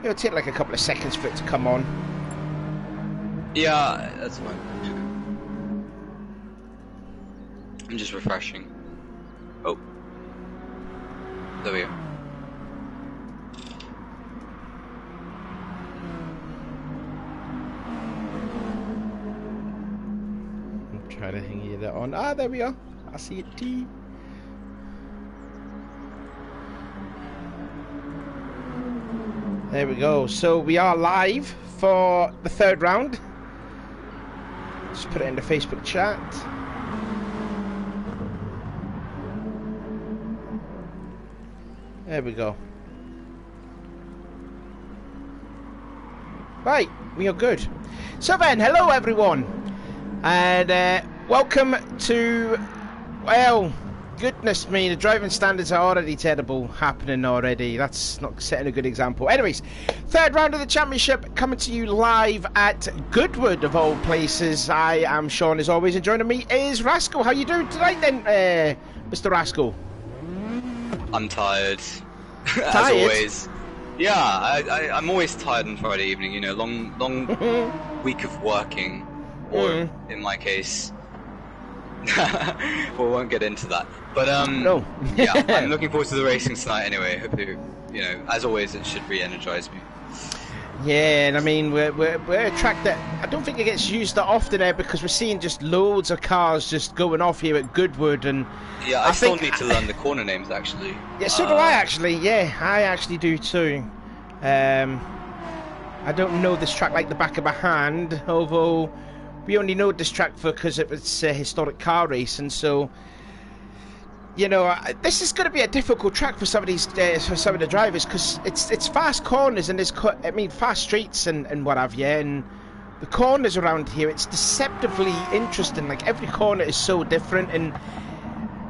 It'll take like a couple of seconds for it to come on. Yeah, that's fine. I'm just refreshing. Oh. There we go. I'm trying to hang you that on. Ah, there we are. I see it too. There we go. So we are live for the third round. Just put it in the Facebook chat. There we go. Right, we are good. So then, hello everyone, and welcome to, well, goodness me, the driving standards are already terrible happening already. That's not setting a good example. Anyways, third round of the championship coming to you live at Goodwood of all places. I am Sean as always, and joining me is Rascal. How you doing tonight then, Mr. Rascal? I'm tired. Tired? As always. Yeah, I'm always tired on Friday evening, you know, long week of working, or in my case, we won't get into that. But no. Yeah, I'm looking forward to the racing tonight anyway. Hope you know, as always, it should re-energize me. Yeah, and I mean, we're a track that I don't think it gets used that often there, because we're seeing just loads of cars just going off here at Goodwood, and yeah, I still need to learn the corner names actually. Yeah, so do I actually. Yeah, I actually do too. I don't know this track like the back of my hand, although we only know this track because it was a historic car race, and so, you know, this is going to be a difficult track for some of these for some of the drivers, because it's fast corners and fast streets and what have you, and the corners around here, it's deceptively interesting. Like, every corner is so different, and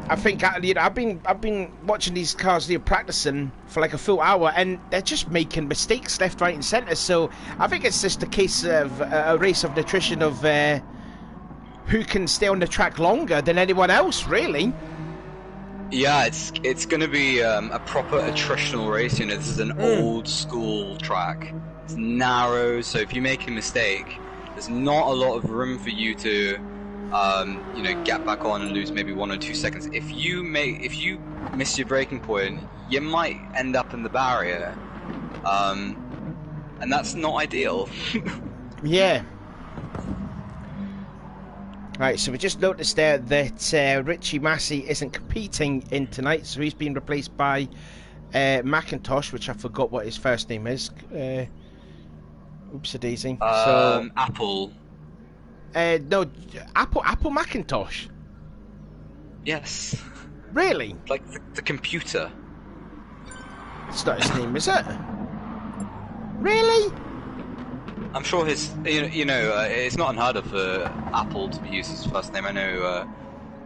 I think, you know, I've been watching these cars here practicing for like a full hour, and they're just making mistakes left, right, and centre. So I think it's just a case of a race of attrition of who can stay on the track longer than anyone else, really. Yeah, it's going to be a proper attritional race. You know, this is an old school track. It's narrow, so if you make a mistake, there's not a lot of room for you to, you know, get back on and lose maybe 1 or 2 seconds. If you miss your braking point, you might end up in the barrier, and that's not ideal. Yeah. Right, so we just noticed there that Richie Massey isn't competing in tonight, so he's been replaced by Macintosh, which I forgot what his first name is. Oops-a-daisy. So Apple. No, Apple Macintosh. Yes. Really? Like the computer. It's not his name, is it? Really? I'm sure his, you know, it's not unheard of for Apple to be used as his first name. I know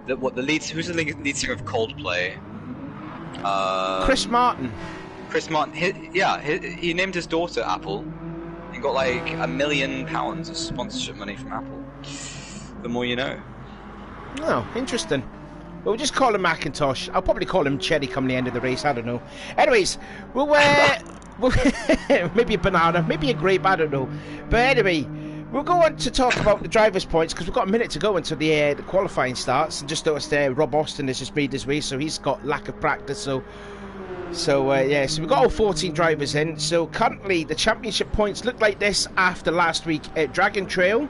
who's the lead singer of Coldplay? Chris Martin. Chris Martin. He named his daughter Apple, and got like £1 million of sponsorship money from Apple. The more you know. Oh, interesting. Well, we'll just call him Macintosh. I'll probably call him Cherry come the end of the race. I don't know. Anyways, we'll maybe a banana, maybe a grape, I don't know. But anyway, we'll go on to talk about the driver's points, because we've got a minute to go until the qualifying starts. And just noticed Rob Austin has just made his way, so he's got lack of practice. So yeah, so we've got all 14 drivers in. So currently the championship points look like this after last week at Dragon Trail.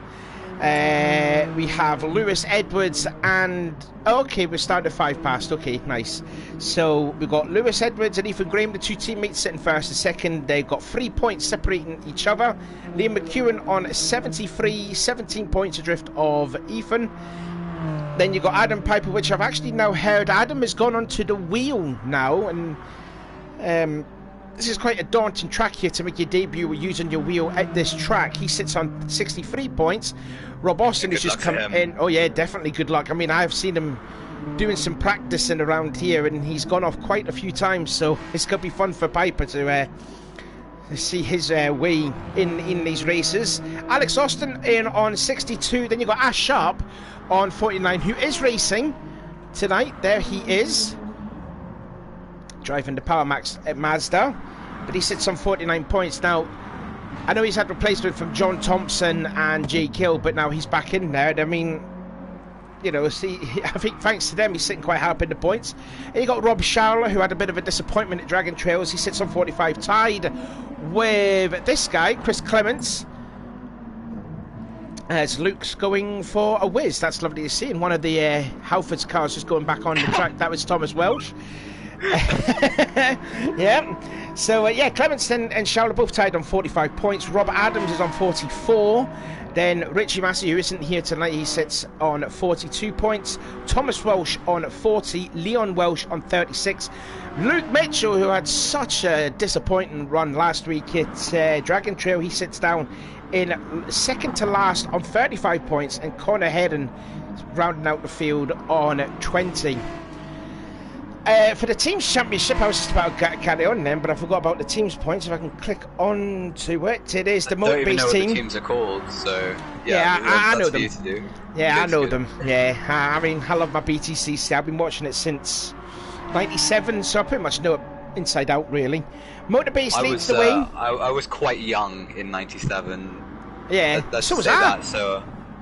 We have Lewis Edwards and... okay, we're starting at 5 past. Okay, nice. So we've got Lewis Edwards and Ethan Graham, the two teammates, sitting first and second. They've got 3 points separating each other. Liam McEwen on 73, 17 points adrift of Ethan. Then you've got Adam Piper, which I've actually now heard Adam has gone onto the wheel now, and this is quite a daunting track here to make your debut using your wheel at this track. He sits on 63 points. Rob Austin has just come in. Oh yeah, definitely good luck. I mean, I've seen him doing some practicing around here, and he's gone off quite a few times, so it's going to be fun for Piper to see his way in these races. Alex Austin in on 62. Then you've got Ash Sharp on 49, who is racing tonight. There he is, driving the Power Max at Mazda. but he sits on 49 points. Now, I know he's had replacement from John Thompson and Jay Kill, but now he's back in there. I mean, you know, see, I think thanks to them, he's sitting quite high up in the points. And you got Rob Schauler, who had a bit of a disappointment at Dragon Trails. He sits on 45, tied with this guy, Chris Clements. As Luke's going for a whiz. That's lovely to see. And one of the Halfords cars just going back on the track. That was Thomas Welsh. Yeah. So, yeah, Clements and Schauler both tied on 45 points. Rob Adams is on 44. Then Richie Massey, who isn't here tonight, he sits on 42 points. Thomas Welsh on 40. Leon Welsh on 36. Luke Mitchell, who had such a disappointing run last week at Dragon Trail, he sits down in second to last on 35 points. And Connor Hedden rounding out the field on 20. For the team's championship, I was just about to carry on then, but I forgot about the team's points. If I can click on to it, it is the Motor Base team. I don't even know what the teams are called, so yeah, I know them. Yeah, I know good. them. Yeah, I mean, I love my BTCC. I've been watching it since '97, so I pretty much know it inside out, really. Motor Base leads the way. I was quite young in '97. Yeah, so was I.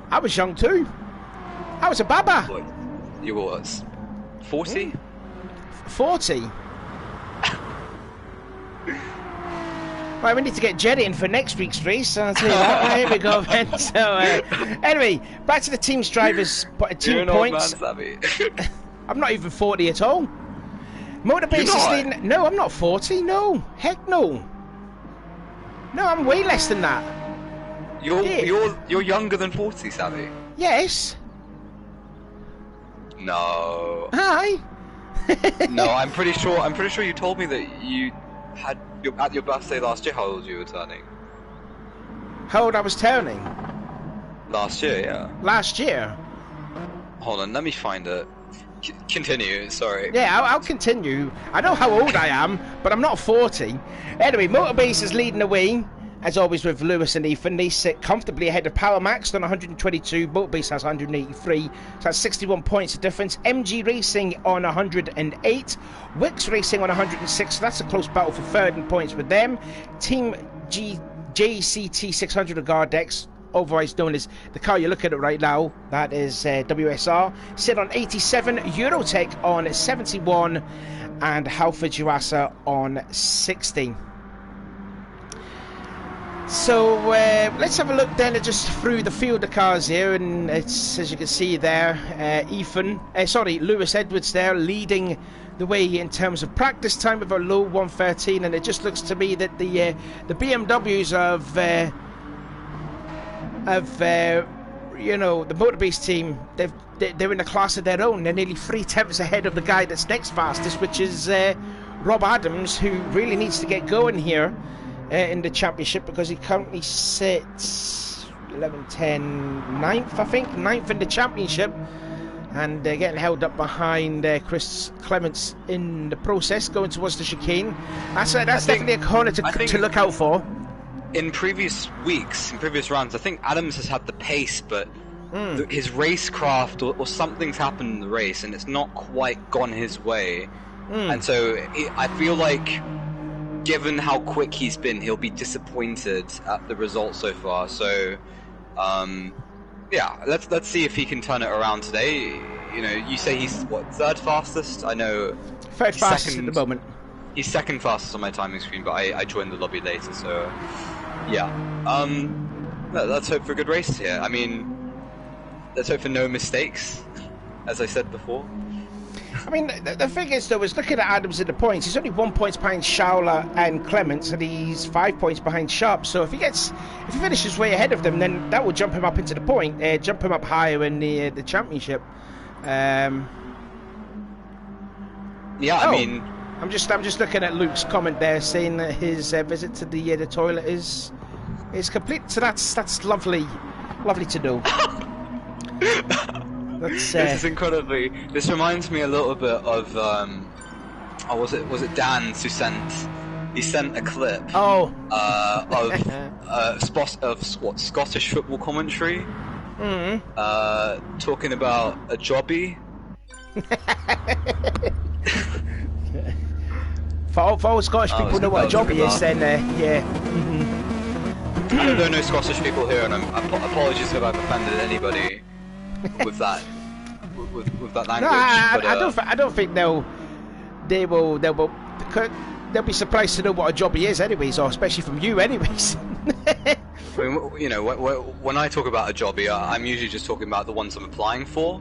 I was young too. I was a baba. What? You was 40? 40. Right, we need to get Jerry in for next week's race, so I'll tell you that. Here we go then. So, anyway, back to the team's drivers' team points. Old man, Savvy. I'm not even 40 at all. Motorbase is leading. No, I'm not 40. No, heck no. No, I'm way less than that. You're younger than 40, Savvy. Yes. No. Hi. No, I'm pretty sure you told me that you had at your birthday last year how old you were turning. How old I was turning? Last year, yeah. Last year? Hold on, let me find it. Continue, sorry. Yeah, I'll continue. I know how old I am, but I'm not 40. Anyway, Motorbase is leading the way, as always with Lewis and Ethan. They sit comfortably ahead of Power Max on 122. Motorbase has 183. So that's 61 points of difference. MG Racing on 108. Wix Racing on 106. So that's a close battle for third in points with them. Team JCT 600 of Gardex, otherwise known as the car you're looking at right now, that is WSR, sit on 87. Eurotech on 71. And Halford Yuasa on 60. So let's have a look then at just through the field of cars here, and it's, as you can see there, Lewis Edwards there leading the way in terms of practice time with a low 1:13, and it just looks to me that the BMWs the Motorbase team, they're in a class of their own. They're nearly 3 tenths ahead of the guy that's next fastest, which is Rob Adams, who really needs to get going here in the championship, because he currently sits 11, 10, 9th, I think, 9th in the championship, and getting held up behind Chris Clements in the process, going towards the chicane. That's definitely a corner to look out for. In previous weeks, in previous rounds, I think Adams has had the pace, but his racecraft or something's happened in the race, and it's not quite gone his way. And so I feel like, given how quick he's been, he'll be disappointed at the results so far. So, yeah, let's see if he can turn it around today. You know, you say he's third fastest? I know. Third fastest at the moment. He's second fastest on my timing screen, but I joined the lobby later, so yeah. Let's hope for a good race here. I mean, let's hope for no mistakes, as I said before. I mean, the thing is, though, is looking at Adams in the points, he's only 1 point behind Schauler and Clements, and he's 5 points behind Sharp. So if he finishes way ahead of them, then that will jump him up into the point, jump him up higher in the championship. I mean, I'm just looking at Luke's comment there, saying that his visit to the toilet is complete. So that's lovely to know. This is incredibly. This reminds me a little bit of was it Dan who sent a clip of Scottish football commentary, talking about a jobby. For all Scottish people know what a jobbie is, then yeah. There are no Scottish people here, and apologies if I've offended anybody with that with that language. No, I don't think they'll be surprised to know what a jobbie is, anyways, or especially from you, anyways. I mean, you know, when I talk about a jobbie, I'm usually just talking about the ones I'm applying for.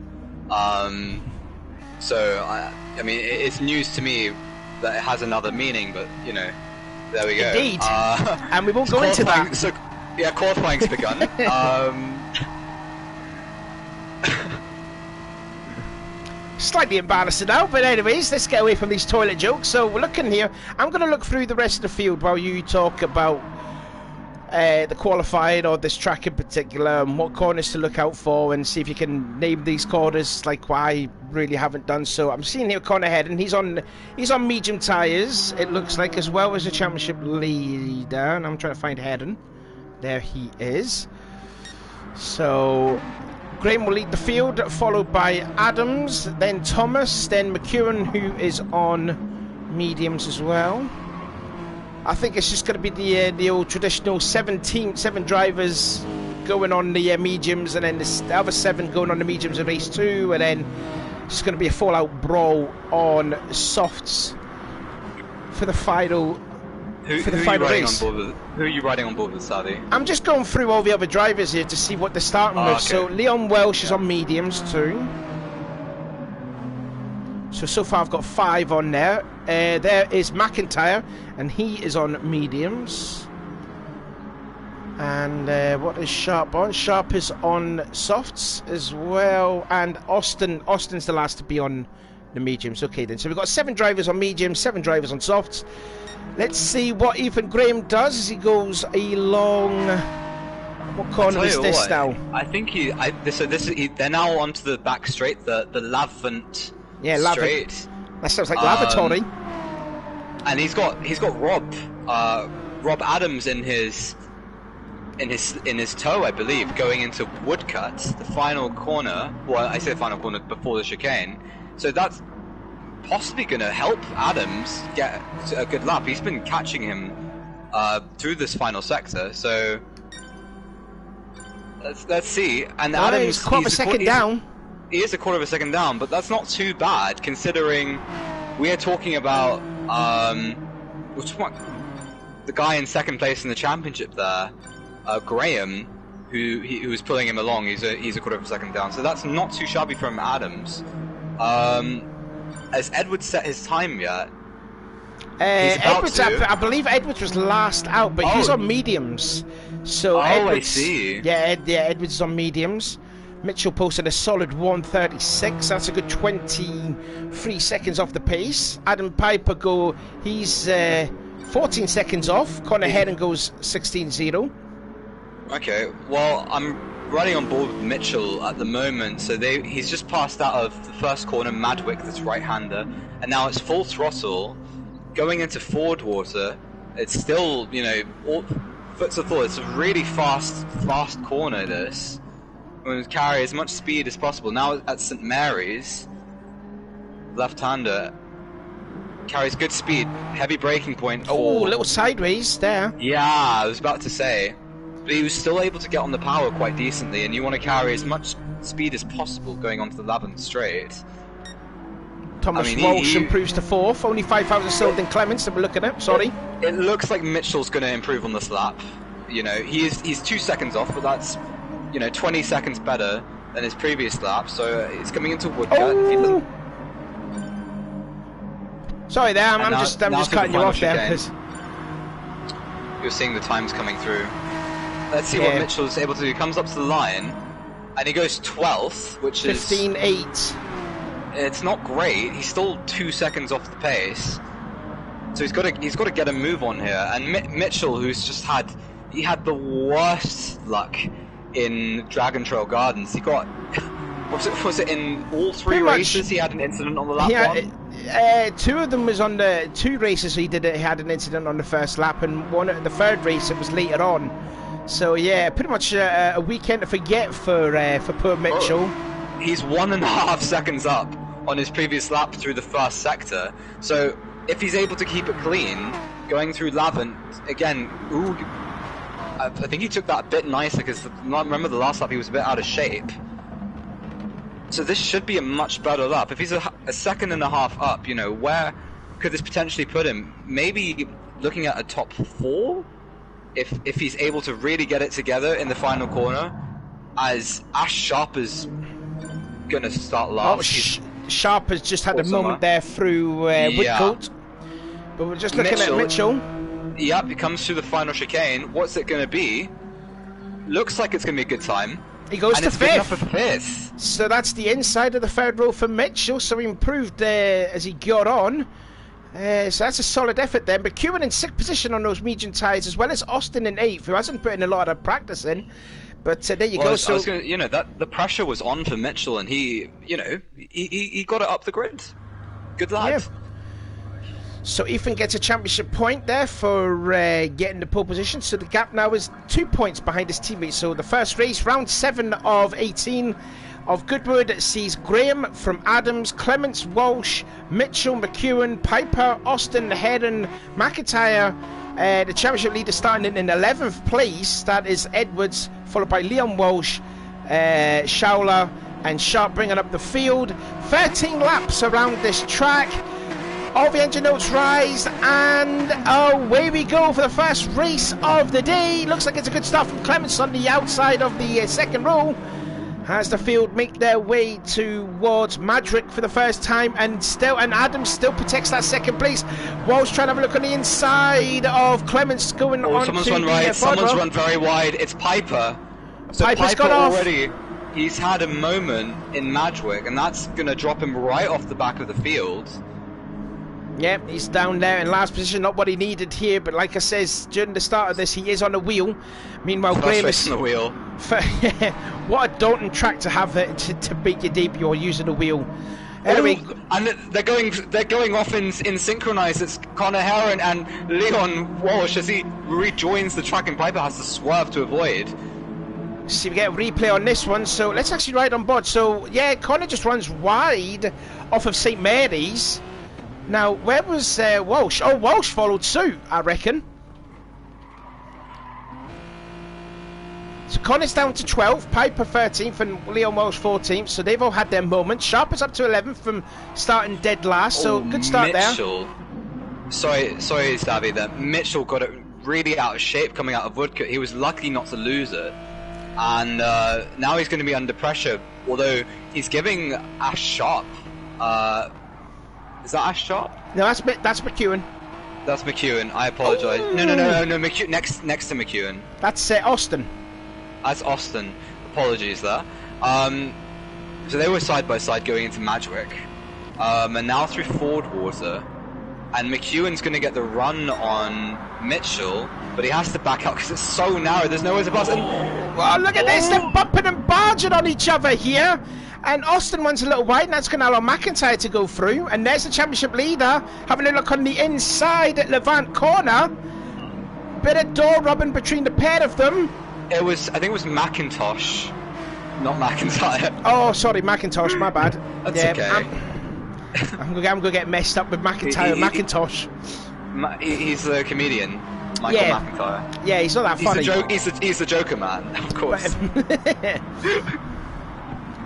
So I mean, it's news to me that it has another meaning, but you know, there we go. Indeed, and we won't go into that. So, yeah, qualifying's begun. Slightly embarrassing now, but anyways, let's get away from these toilet jokes. So we're looking here. I'm going to look through the rest of the field while you talk about the qualifying or this track in particular, and what corners to look out for, and see if you can name these corners like what I really haven't done. So I'm seeing here Connor Hedden. He's on medium tyres, it looks like, as well as the championship leader. And I'm trying to find Hedden. There he is. So Graham will lead the field, followed by Adams, then Thomas, then McEwen, who is on mediums as well. I think it's just going to be the old traditional 7 drivers going on the mediums, and then the other 7 going on the mediums in race 2, and then it's going to be a fallout brawl on softs for the final. Who are you riding on board with, Sadie? I'm just going through all the other drivers here to see what they're starting with. Okay. So Leon Welsh is on mediums too. So far I've got 5 on there. There is McIntyre, and he is on mediums. And what is Sharp on? Sharp is on softs as well. And Austin's the last to be on the mediums. Okay then, so we've got 7 drivers on mediums, 7 drivers on softs. Let's see what Ethan Graham does as he goes along. What corner is this now? I think they're now onto the back straight, the Lavant. Yeah, straight. That sounds like lavatory. And he's got Rob Adams in his tow, I believe, going into Woodcut, the final corner. Well, I say the final corner before the chicane. So that's possibly going to help Adams get a good lap. He's been catching him through this final sector. So let's see. And well, Adams, he's quarter of a second down. He is a quarter of a second down, but that's not too bad considering we are talking about the guy in second place in the championship there, Graham, who was pulling him along. He's a quarter of a second down, so that's not too shabby from Adams. Has Edwards set his time yet? Edwards, I believe Edwards was last out, but he's on mediums. So Edwards, I see. Yeah, Edwards is on mediums. Mitchell posted a solid 1:36. That's a good 23 seconds off the pace. Adam Piper he's 14 seconds off. Connor Hedden goes 16.0. Okay, well, I'm running on board with Mitchell at the moment. So he's just passed out of the first corner, Madwick, that's right-hander, and now it's full throttle going into Ford Water. It's still, you know, all foot to floor. It's a really fast corner. This. We want to carry as much speed as possible. Now at St Mary's, left-hander carries good speed, heavy braking point. Oh, a little sideways there. Yeah, I was about to say. But he was still able to get on the power quite decently, and you want to carry as much speed as possible going onto the Lavant straight. Thomas Walsh improves to 4th, only 5,000 slower than Clements that we're looking at, sorry. It looks like Mitchell's going to improve on this lap. You know, he's 2 seconds off, but that's, you know, 20 seconds better than his previous lap, so he's coming into Woodcut. Oh. Sorry there, I'm just cutting you off there because you're seeing the times coming through. Let's see what Mitchell's able to do. He comes up to the line and he goes 12th, which is 15.8. It's not great. He's still 2 seconds off the pace, so he's got to get a move on here. And Mitchell, who's just had the worst luck in Dragon Trail Gardens. He got was it in all 3 races? He had an incident on the lap one. 2 of them was on the 2 races. He had an incident on the first lap, and the 3rd race it was later on. So yeah, pretty much a weekend to forget for poor Mitchell. He's 1.5 seconds up on his previous lap through the first sector. So if he's able to keep it clean, going through Lavant again. Ooh, I think he took that a bit nicer because remember the last lap he was a bit out of shape. So this should be a much better lap. If he's a second and a half up, you know, where could this potentially put him? Maybe looking at a top 4, if he's able to really get it together in the final corner, as Ash Sharp is gonna start last. Sharp has just had a moment there through Whitcourt, but we're just looking at Mitchell. Yep, he comes through the final chicane. What's it going to be? Looks like it's going to be a good time. He goes to fifth. Fifth. So that's the inside of the third row for Mitchell. So he improved as he got on. So that's a solid effort there. McEwen in 6th position on those medium tyres, as well as Austin in 8th, who hasn't put in a lot of practice in. But there you go. So the pressure was on for Mitchell, and he got it up the grid. Good lad. Yeah. So Ethan gets a championship point there for getting the pole position. So the gap now is 2 points behind his teammates. So the first race, round 7 of 18 of Goodwood, sees Graham from Adams, Clements, Walsh, Mitchell, McEwen, Piper, Austin, Heron, McIntyre. The championship leader starting in 11th place. That is Edwards, followed by Leon Walsh, Schauler, and Sharp bringing up the field. 13 laps around this track. All the engine notes rise, and away we go for the first race of the day. Looks like it's a good start from Clements on the outside of the second row, as the field make their way towards Madrick for the first time, and Adams still protects that second place. Walsh trying to have a look on the inside of Clements, going on someone's to run the right. Someone's run very wide. It's Piper. So Piper's Piper got off. Already, he's had a moment in Madrick, and that's going to drop him right off the back of the field. Yep, he's down there in last position, not what he needed here, but like I says, during the start of this, he is on the wheel. Meanwhile, Graham is on the wheel. What a daunting track to have to beat your debut using the wheel. Anyway, and they're going off in synchronized. It's Connor Heron and Leon Walsh as he rejoins the track, and Piper has to swerve to avoid. See, we get a replay on this one, so let's actually ride on board. So yeah, Connor just runs wide off of St Mary's. Now, where was Walsh? Oh, Walsh followed suit, I reckon. So Connor's down to 12th, Piper 13th, and Leon Walsh 14th. So they've all had their moments. Sharp is up to 11th from starting dead last. So good start Mitchell. there. Sorry, Savvy. That Mitchell got it really out of shape coming out of Woodcote. He was lucky not to lose it, and now he's going to be under pressure. Although he's giving Ash Sharp. Is that Ash Sharp? No, that's McEwen. That's McEwen. I apologise. No. McEwen, next to McEwen. That's Austin. That's Austin. Apologies there. So they were side by side going into Madrick, and now through Fordwater, and McEwen's going to get the run on Mitchell, but he has to back out because it's so narrow. There's nowhere to pass. Well, look at this! They're bumping and barging on each other here. And Austin runs a little wide, and that's going to allow McIntyre to go through. And there's the championship leader having a look on the inside at Levant corner. Bit of door rubbing between the pair of them. I think it was McIntosh, not McIntyre. Oh, sorry, McIntosh, my bad. That's okay. I'm going to get messed up with McIntyre and McIntosh. He's the comedian, Michael McIntyre. Yeah, he's not that funny. He's the Joker man, of course.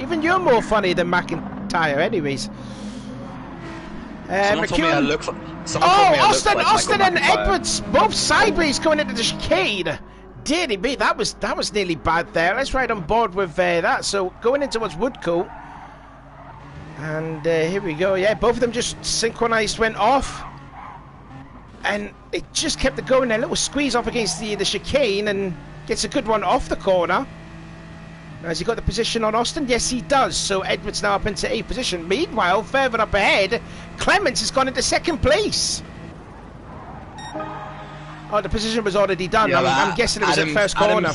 Even you're more funny than McIntyre, anyways. Someone told me I look like. Austin and Edwards both sideways going into the chicane. Dearly me, that was nearly bad there. Let's ride on board with that. So going into what's Woodcote, and here we go. Yeah, both of them just synchronized, went off, and it just kept it going. A little squeeze off against the chicane, and gets a good one off the corner. Has he got the position on Austin? Yes, he does. So Edwards now up into 8th position. Meanwhile, further up ahead, Clements has gone into 2nd place. Oh, the position was already done. Yeah, I'm guessing it was at first corner.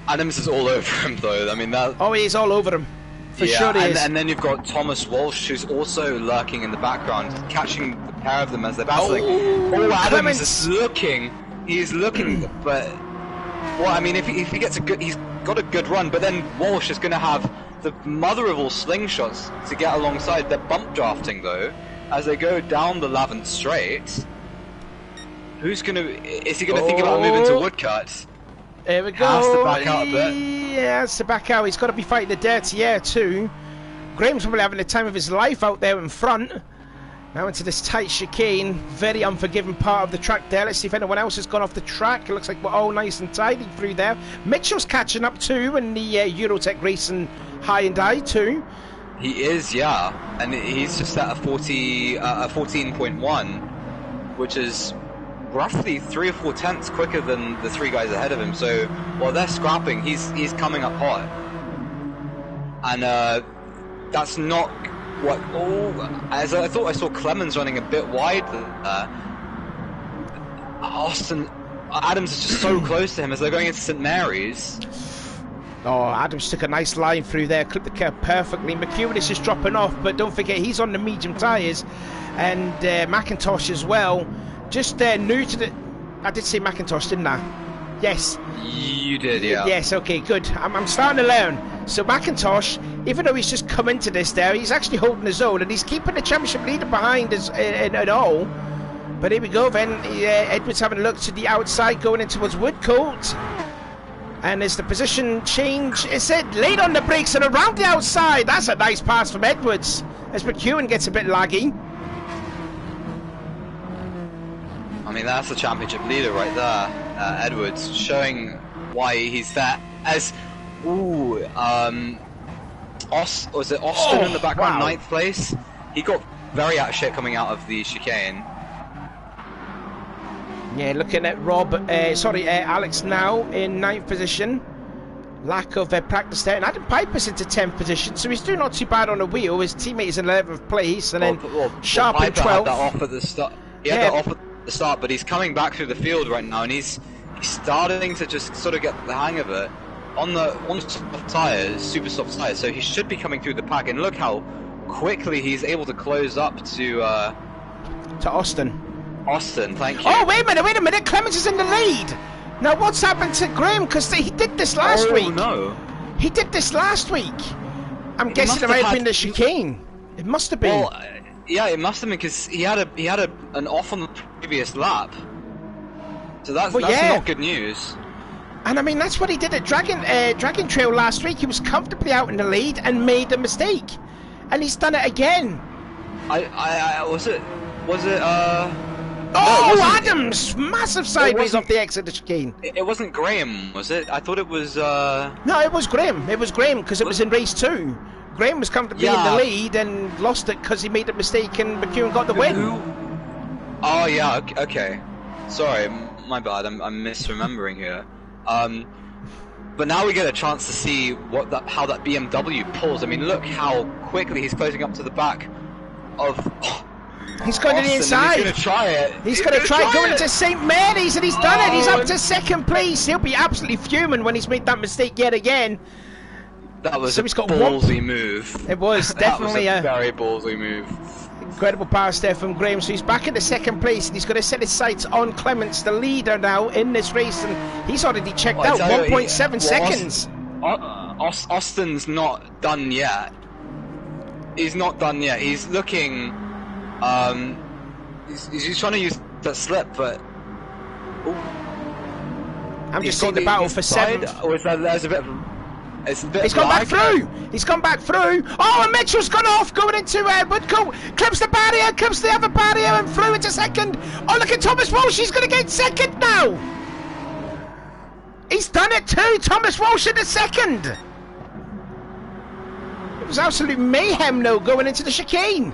Adams is all over him, though. I mean, that. Oh, he is all over him. For sure he is. And then you've got Thomas Walsh, who's also lurking in the background, catching the pair of them as they're battling. Adams is looking. He's looking, but. Well, I mean, if he gets he's got a good run, but then Walsh is going to have the mother of all slingshots to get alongside. They're bump drafting though, as they go down the 11th straight, who's gonna? Is he gonna think about moving to Woodcut? There we go. Has to back out a bit. Yeah, has to back out. He's got to be fighting the dirty air too. Graham's probably having the time of his life out there in front. Now into this tight chicane, very unforgiving part of the track there. Let's see if anyone else has gone off the track. It looks like we're all nice and tidy through there. Mitchell's catching up too in the Eurotech racing high and high too. He is, yeah, and he's just at a 14.1, which is roughly 3 or 4 tenths quicker than the 3 guys ahead of him. So while they're scrapping, he's coming up hot, and that's not what. Oh, as I thought, I saw Clemens running a bit wide. Adams is just so close to him as they're going into St Mary's. Oh, Adams took a nice line through there, clipped the curb perfectly. McEwen is just dropping off, but don't forget he's on the medium tyres, and McIntosh as well. Just new to the. I did say McIntosh, didn't I? Yes. You did, yeah. Yes. Okay. Good. I'm starting to learn. So McIntosh, even though he's just come into this, he's actually holding his own, and he's keeping the championship leader behind us at all. But here we go. Then Edwards having a look to the outside, going in towards Woodcote. And as the position change, is it late on the brakes and around the outside? That's a nice pass from Edwards as McEwen gets a bit laggy. I mean, that's the championship leader right there, Edwards, showing why he's there. As was it Austin in the background, 9th place? He got very out of shape coming out of the chicane. Yeah, looking at Alex now in 9th position. Lack of practice there. And Adam Piper's into 10th position, so he's doing not too bad on the wheel. His teammate is in 11th place, and then Sharp in 12th. Had that off at the start. He had that off at the start, but he's coming back through the field right now, and he's starting to just sort of get the hang of it on soft tyres, super soft tyres. So he should be coming through the pack, and look how quickly he's able to close up to Austin. Austin, thank you. Oh, wait a minute. Clemens is in the lead. Now, what's happened to Graham? Because he did this last week. No. He did this last week. I'm guessing it might have been the chicane. It must have been. Well, yeah, it must have been because he had an off on the previous lap. So that's not good news. And I mean, that's what he did at Dragon Trail last week. He was comfortably out in the lead and made a mistake. And he's done it again. Was it Oh, no, Adams! Massive sideways off the exit of the chicane. It wasn't Graham, was it? I thought it was... No, it was Graham. It was Graham, because it was in race 2. Graham was comfortably in the lead and lost it because he made a mistake and McEwen got the win. Oh, yeah, okay. Sorry, my bad. I'm misremembering here. But now we get a chance to see how that BMW pulls. I mean, look how quickly he's closing up to the back of... He's going to the inside. He's going to try it. He's going to try going into St Mary's, and he's done it. He's up to 2nd place. He'll be absolutely fuming when he's made that mistake yet again. That was a ballsy move. It was definitely a very ballsy move. Incredible pass there from Graham. So he's back in the 2nd place, and he's going to set his sights on Clements, the leader now in this race, and he's already checked out 1.7 seconds. Austin's not done yet. He's not done yet. He's looking... he's trying to use that slip, but I'm just seeing the battle for 7th. Or is there's a bit of he's gone back through. He's gone back through. Oh, and Mitchell's gone off, going into Woodcote. Clips the barrier, clips the other barrier, and through into 2nd. Oh, look at Thomas Walsh. He's going to get 2nd now. He's done it too. Thomas Walsh in the 2nd. It was absolute mayhem, though, going into the chicane.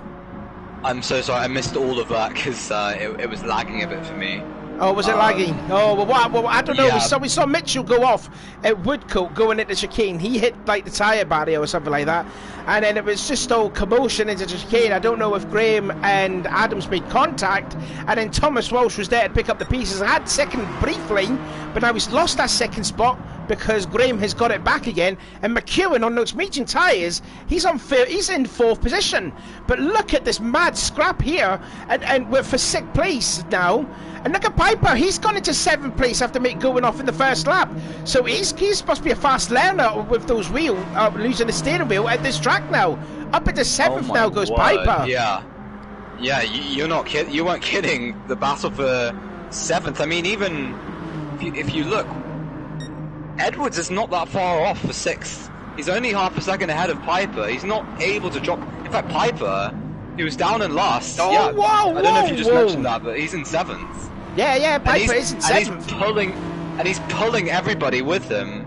I'm so sorry, I missed all of that because it was lagging a bit for me. Oh, was it lagging? Oh, well, I don't know. Yeah. We saw Mitchell go off at Woodcote going into chicane. He hit like the tyre barrier or something like that. And then it was just all commotion into the chicane. I don't know if Graham and Adams made contact. And then Thomas Walsh was there to pick up the pieces. I had 2nd briefly, but now he's lost that 2nd spot because Graham has got it back again. And McEwen on those medium tyres, he's in 4th position. But look at this mad scrap here. And we're for 6th place now. And look at Piper, he's gone into 7th place after going off in the 1st lap. So he's supposed to be a fast learner with those wheels, losing the steering wheel at this track now. Up into 7th now goes Piper. Yeah. Yeah, you're not kidding. You weren't kidding. The battle for 7th. I mean, even if you look, Edwards is not that far off for 6th. He's only half a second ahead of Piper. He's not able to drop. In fact, Piper, he was down in last. Oh, yeah, whoa, I don't know if you just whoa. mentioned that, but he's in 7th. Yeah, Piper is in 7th. And he's pulling everybody with him.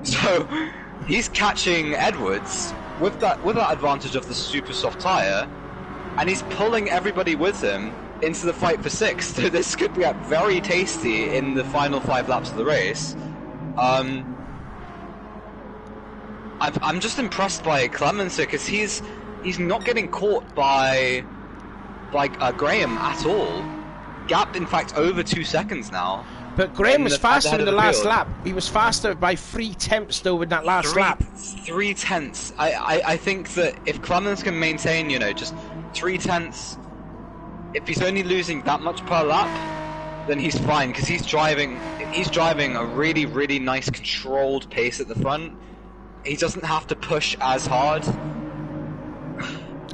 So he's catching Edwards with that advantage of the super soft tire, and he's pulling everybody with him into the fight for 6th. So this could get very tasty in the final 5 laps of the race. I'm just impressed by Clemens because he's not getting caught by Graham at all. Gap, in fact, over 2 seconds now. But Graham was faster in the last lap. He was faster by 3/10 though in that last lap. 3/10. I think that if Clemens can maintain, just 3/10, if he's only losing that much per lap, then he's fine because he's driving a really, really nice controlled pace at the front. He doesn't have to push as hard.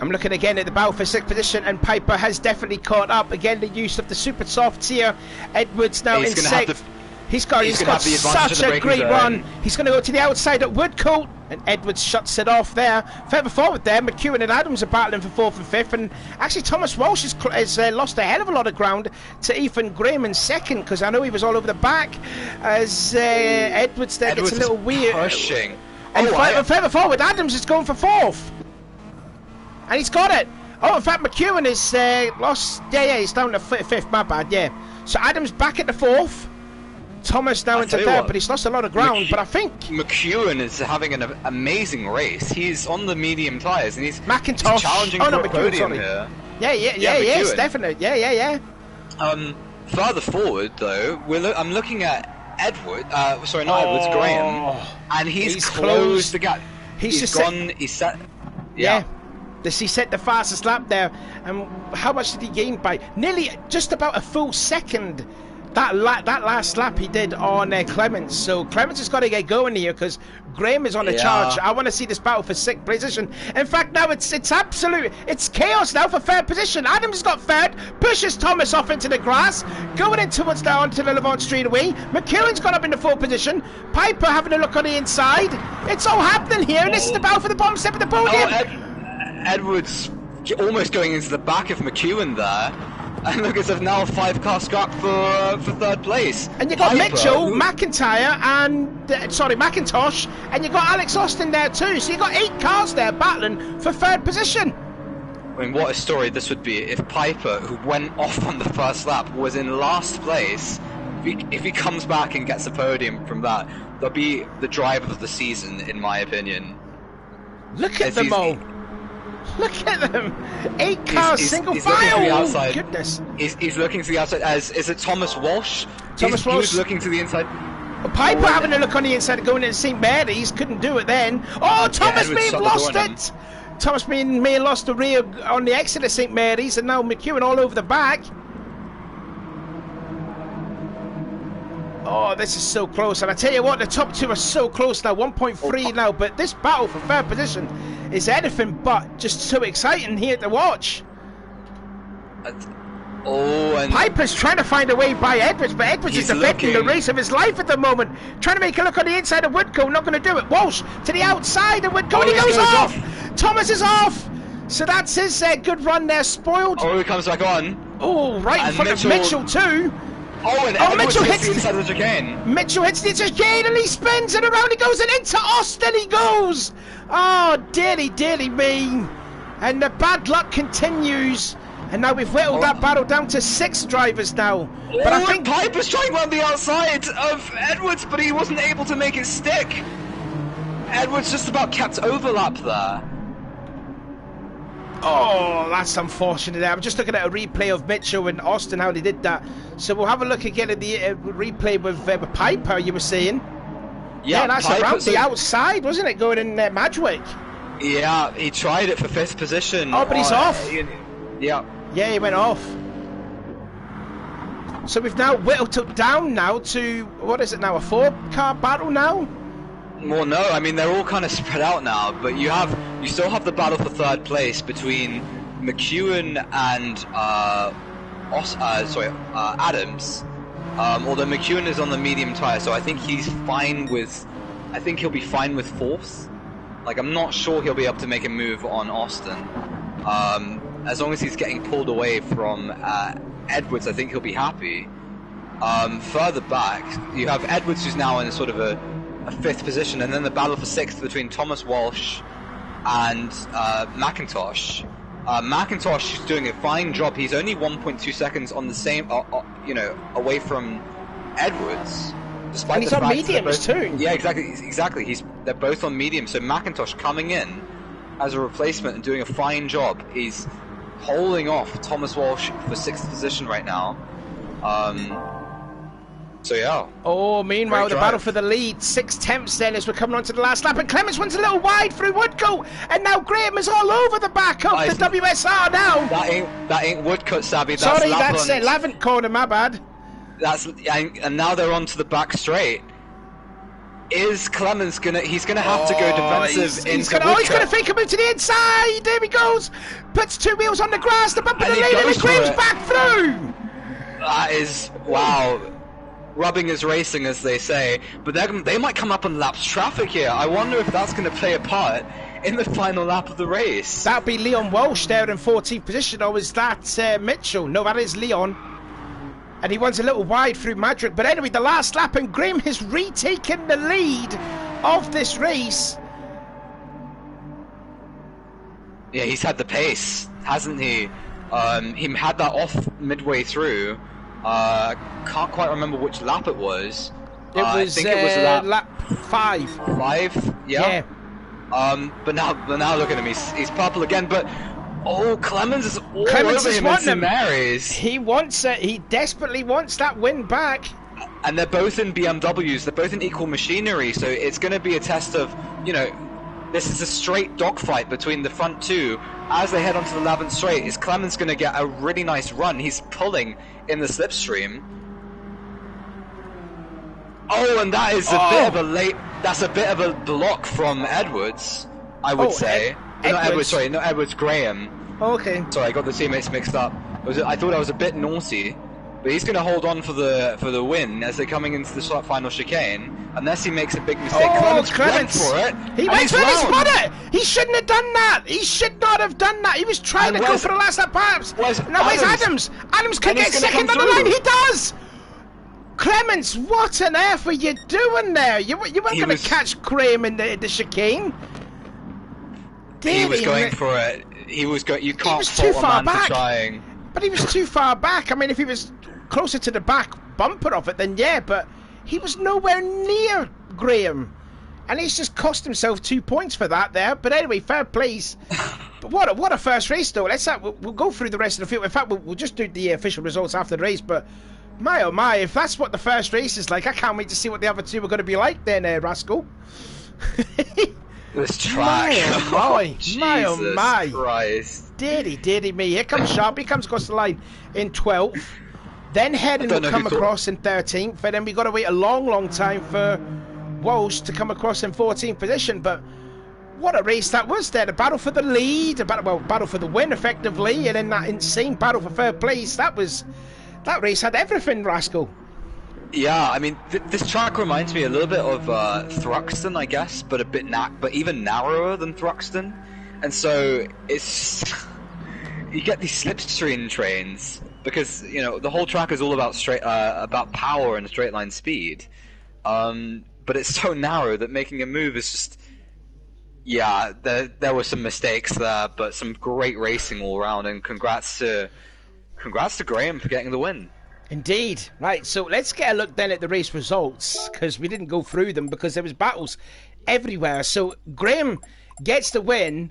I'm looking again at the battle for 6th position, and Piper has definitely caught up. Again, the use of the super softs here. Edwards now in 6th. He's got such a great run. He's going to go to the outside at Woodcote, and Edwards shuts it off there. Further forward there, McEwen and Adams are battling for 4th and 5th, and actually Thomas Walsh has lost a hell of a lot of ground to Ethan Graham in 2nd, because I know he was all over the back as Edwards there gets a little weird. Pushing. And further forward, Adams is going for 4th. And he's got it. Oh, in fact, McEwen is lost. Yeah, he's down to 5th, my bad, yeah. So Adams back at the 4th. Thomas now into 3rd, but he's lost a lot of ground. But I think McEwen is having an amazing race. He's on the medium tyres, and he's McIntosh. challenging for a podium here. Yeah, yes, definitely. Yeah. Further forward, though, I'm looking at Edward. Sorry, not Edwards, Graham, and he's closed the gap. He's gone. He's set. Yeah. He set the fastest lap there, and how much did he gain by? Nearly just about a full second. That last lap he did on Clements. So Clements has got to get going here because Graham is on a charge. I want to see this battle for 6th position. In fact, now it's absolute. It's chaos now for 3rd position. Adams has got 3rd, pushes Thomas off into the grass, going in towards down onto the Levant straightaway. McEwen's got up in the 4th position. Piper having a look on the inside. It's all happening here, and this is the battle for the bottom step of the podium. Edwards almost going into the back of McEwen there, and look, it's now a 5-car scrap for 3rd place. And you got Mitchell, McIntyre, and McIntosh, and you got Alex Austin there too. So you got 8 cars there battling for 3rd position. I mean, what a story this would be if Piper, who went off on the first lap, was in last place. If he comes back and gets a podium from that, they'll be the driver of the season, in my opinion. Look at them all. Look at them! 8 cars, single file! Goodness! He's looking to the outside is it Thomas Walsh? Walsh? He was looking to the inside. Well, Piper having a look on the inside, going into St. Mary's, couldn't do it then. Oh, Thomas may have lost it! Thomas may have lost the rear on the exit of St. Mary's, and now McEwen all over the back. Oh, this is so close, and I tell you what, the top 2 are so close now, 1.3 now, but this battle for 3rd position is anything but just so exciting here to watch. And Piper's trying to find a way by Edwards, but Edwards is defending the race of his life at the moment, trying to make a look on the inside of Woodcote, not going to do it. Walsh to the outside of Woodcote, and he goes off! Thomas is off! So that's his good run there, spoiled. Oh, he comes back on. Oh, right in front of Mitchell too. Mitchell hits the inside of the chicane. Mitchell hits the chicane and he spins and around he goes and into Austin he goes. Oh, dearly me. And the bad luck continues. And now we've whittled that battle down to 6 drivers now. But I think Piper's trying around the outside of Edwards, but he wasn't able to make it stick. Edwards just about kept overlap there. Oh, that's unfortunate. I'm just looking at a replay of Mitchell and Austin, how they did that. So we'll have a look again at the replay with Piper, you were saying. Yeah, that's Piper's around the outside, wasn't it, going in Madgwick? Yeah, he tried it for 5th position. Oh, but he's off. Yeah, he went off. So we've now whittled it down now to, what is it now, a 4-car battle now? Well, no, I mean, they're all kind of spread out now, but you still have the battle for 3rd place between McEwen and Adams. Although McEwen is on the medium tire, so I think he's fine with. I think he'll be fine with fourth. Like, I'm not sure he'll be able to make a move on Austin. As long as he's getting pulled away from Edwards, I think he'll be happy. Further back, you have Edwards, who's now in sort of a fifth position, and then the battle for sixth between Thomas Walsh and McIntosh. McIntosh is doing a fine job. He's only 1.2 seconds on the same, away from Edwards. Despite and he's on mediums too. Yeah, exactly. They're both on medium. So McIntosh coming in as a replacement and doing a fine job. He's holding off Thomas Walsh for sixth position right now. So yeah. Oh, meanwhile, the battle for the lead. 6/10 then as we're coming on to the last lap. And Clements went a little wide through Woodcote. And now Graham is all over the back of the WSR now. That ain't Woodcote, Sabby. Sorry, that's it. Lavant corner, my bad. And now they're on to the back straight. Is Clements he's gonna have to go defensive he's gonna fake a move to the inside. There he goes. Puts two wheels on the grass. The bump of the lead, and he Graham's back through. That is wow. Rubbing is racing, as they say, but they might come up on laps traffic here. I wonder if that's going to play a part in the final lap of the race. That'll be Leon Walsh there in 14th position, or is that Mitchell? No, that is Leon. And he runs a little wide through Madrid. But anyway, the last lap, and Graham has retaken the lead of this race. Yeah, he's had the pace, hasn't he? He had that off midway through. Can't quite remember which lap it was. I think it was lap 5. 5? Yeah. But now look at him. He's purple again. But Clements is all over him in St. Mary's. He wants it. He desperately wants that win back. And they're both in BMWs. They're both in equal machinery. So it's going to be a test of, this is a straight dogfight between the front two as they head onto the Lavant straight. Is Clements going to get a really nice run? He's pulling in the slipstream. Oh, and that is that's a bit of a block from Edwards, I would say. Not Edwards, Graham. Oh, okay. Sorry, I got the teammates mixed up. I thought I was a bit naughty. But he's going to hold on for the win as they're coming into the final chicane, unless he makes a big mistake. Clements went for it. He went for it. He spun it. He shouldn't have done that. He should not have done that. He was trying to go for the last lap, perhaps. Now where's Adams? Adams can get second on the line. He does. Clements, what on earth were you doing there? You weren't going to catch Graham in the chicane. He was going for it. You can't fault a man for trying. But he was too far back. I mean, if he was closer to the back bumper of it, then yeah, but he was nowhere near Graham. And he's just cost himself 2 points for that there. But anyway, fair plays. But what a first race, though. We'll go through the rest of the field. In fact, we'll just do the official results after the race. But my, oh my, if that's what the first race is like, I can't wait to see what the other two are going to be like then, Rascal. This track. My oh my. Christ. Deary me. Here comes Sharp. He comes across the line in 12th. Then Headon will come across in 13th. And then we've got to wait a long time for Walsh to come across in 14th position. But what a race that was there. The battle for the lead. Battle for the win, effectively. And then that insane battle for third place. That race had everything, Rascal. Yeah, I mean, this track reminds me a little bit of Thruxton, I guess, but but even narrower than Thruxton, and so it's you get these slipstream trains because the whole track is all about power and straight line speed, but it's so narrow that making a move is just there were some mistakes there, but some great racing all around, and congrats to Graham for getting the win. Indeed. Right, so let's get a look then at the race results, because we didn't go through them because there was battles everywhere. So Graham gets the win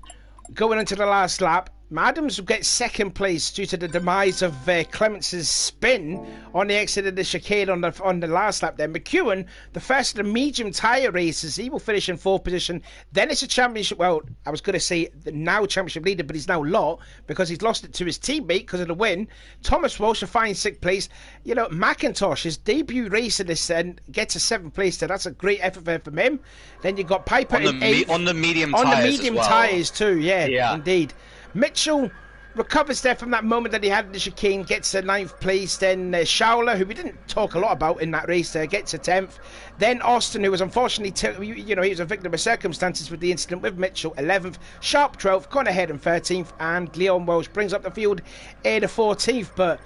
going into the last lap. Adams gets second place due to the demise of Clements' spin on the exit of the chicane on the last lap. Then McEwen, the first of the medium tyre races, he will finish in 4th position. Then it's a championship. Well, I was going to say the now championship leader, but he's now lot because he's lost it to his teammate because of the win. Thomas Walsh a fine 6th place. McIntosh, his debut race in this end, gets a 7th place. So that's a great effort from him. Then you've got Piper on the medium tyres as well. Tyres too. Yeah, indeed. Mitchell recovers there from that moment that he had in the chicane, gets a 9th place. Then Schauler, who we didn't talk a lot about in that race, gets a 10th. Then Austin, who was unfortunately, he was a victim of circumstances with the incident with Mitchell, 11th. Sharp 12th, gone ahead in 13th, and Leon Welsh brings up the field in the 14th. But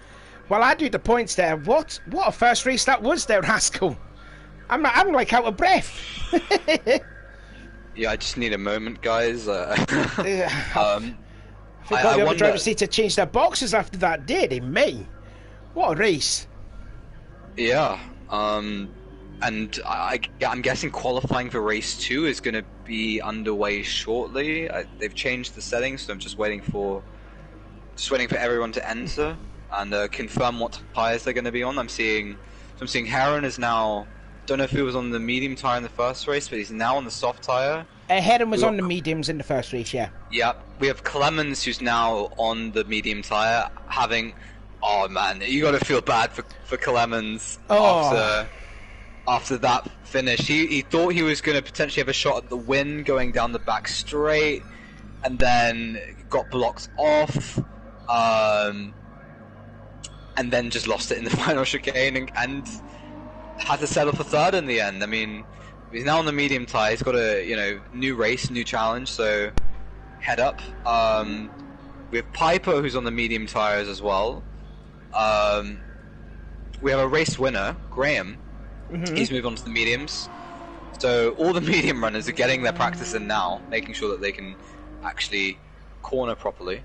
while I do the points there, what a first race that was there, Haskell. I'm like out of breath. Yeah, I just need a moment, guys. I think all the other drivers need to change their boxes after that day, they may. What a race. Yeah, and I'm guessing qualifying for race 2 is going to be underway shortly. They've changed the settings, so I'm just waiting for everyone to enter and confirm what tires they're going to be on. I'm seeing Heron is now. Don't know if he was on the medium tire in the first race, but he's now on the soft tire. Heron was on the mediums in the first race, yeah. Yeah, we have Clemens who's now on the medium tire, having. Oh man, you got to feel bad for Clemens after that finish. He thought he was going to potentially have a shot at the win going down the back straight, and then got blocked off, and then just lost it in the final chicane and had to settle for third in the end. I mean, he's now on the medium tire. He's got a new race, new challenge. So head up. We have Piper who's on the medium tires as well. We have a race winner, Graham. Mm-hmm. He's moved on to the mediums. So all the medium runners are getting their practice in now, making sure that they can actually corner properly.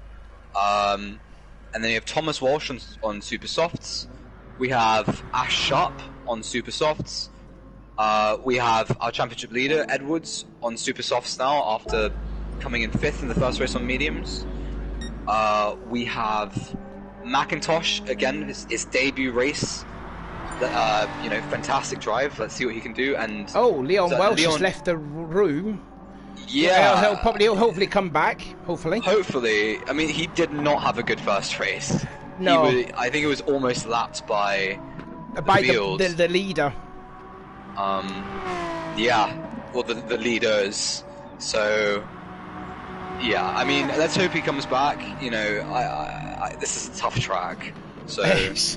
And then you have Thomas Walsh on super softs. We have Ash Sharp on super softs. We have our championship leader, Edwards, on super softs now after coming in 5th in the first race on mediums. We have McIntosh, again, his debut race. Fantastic drive. Let's see what he can do. And Leon Welsh has left the room. Yeah. He'll hopefully come back. Hopefully. I mean, he did not have a good first race. No. I think it was almost lapped by the leader. The leaders. So, yeah, I mean, let's hope he comes back. This is a tough track, so it's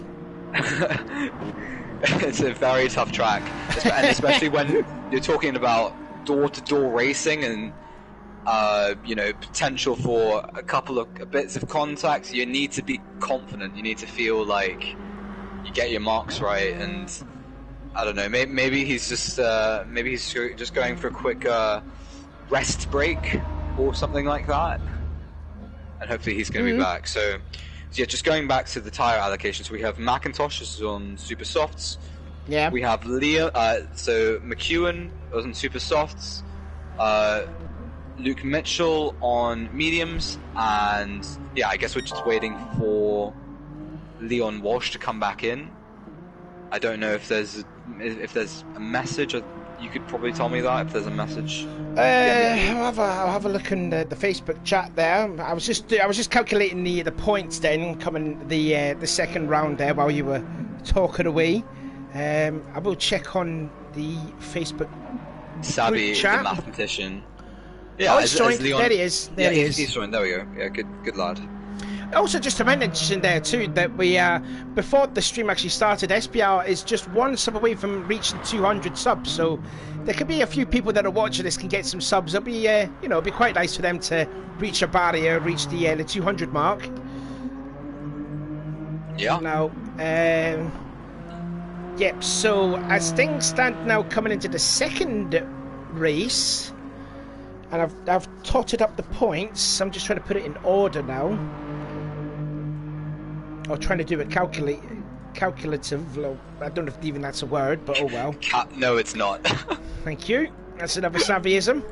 a very tough track, and especially when you're talking about door-to-door racing and potential for a couple of bits of contact. You need to be confident. You need to feel like you get your marks right. And I don't know. Maybe he's just going for a quick rest break or something like that. And hopefully he's going to be back. So yeah, just going back to the tire allocations, we have McIntosh is on super softs. Yeah. We have Leo. So McEwen was on super softs. Luke Mitchell on mediums, and yeah, I guess we're just waiting for Leon Walsh to come back in. I don't know if there's a message. You could probably tell me that if there's a message. I'll have a look in the Facebook chat there. I was just calculating the points then coming the second round there while you were talking away. I will check on the Facebook Savvy, chat. the mathematician. Yeah, he's joined. There he is. There he is. He's joined. There we go. Yeah, good lad. Also, just to mention there too that we before the stream actually started, SPR is just one sub away from reaching 200 subs. So there could be a few people that are watching this can get some subs. It'll be it'll be quite nice for them to reach a barrier, reach the 200 mark. Yeah. Now, yep. So as things stand now, coming into the second race. And I've totted up the points. I'm just trying to put it in order now. Or trying to do it calculative. I don't know if even that's a word, but oh well. No, it's not. Thank you. That's another savvyism.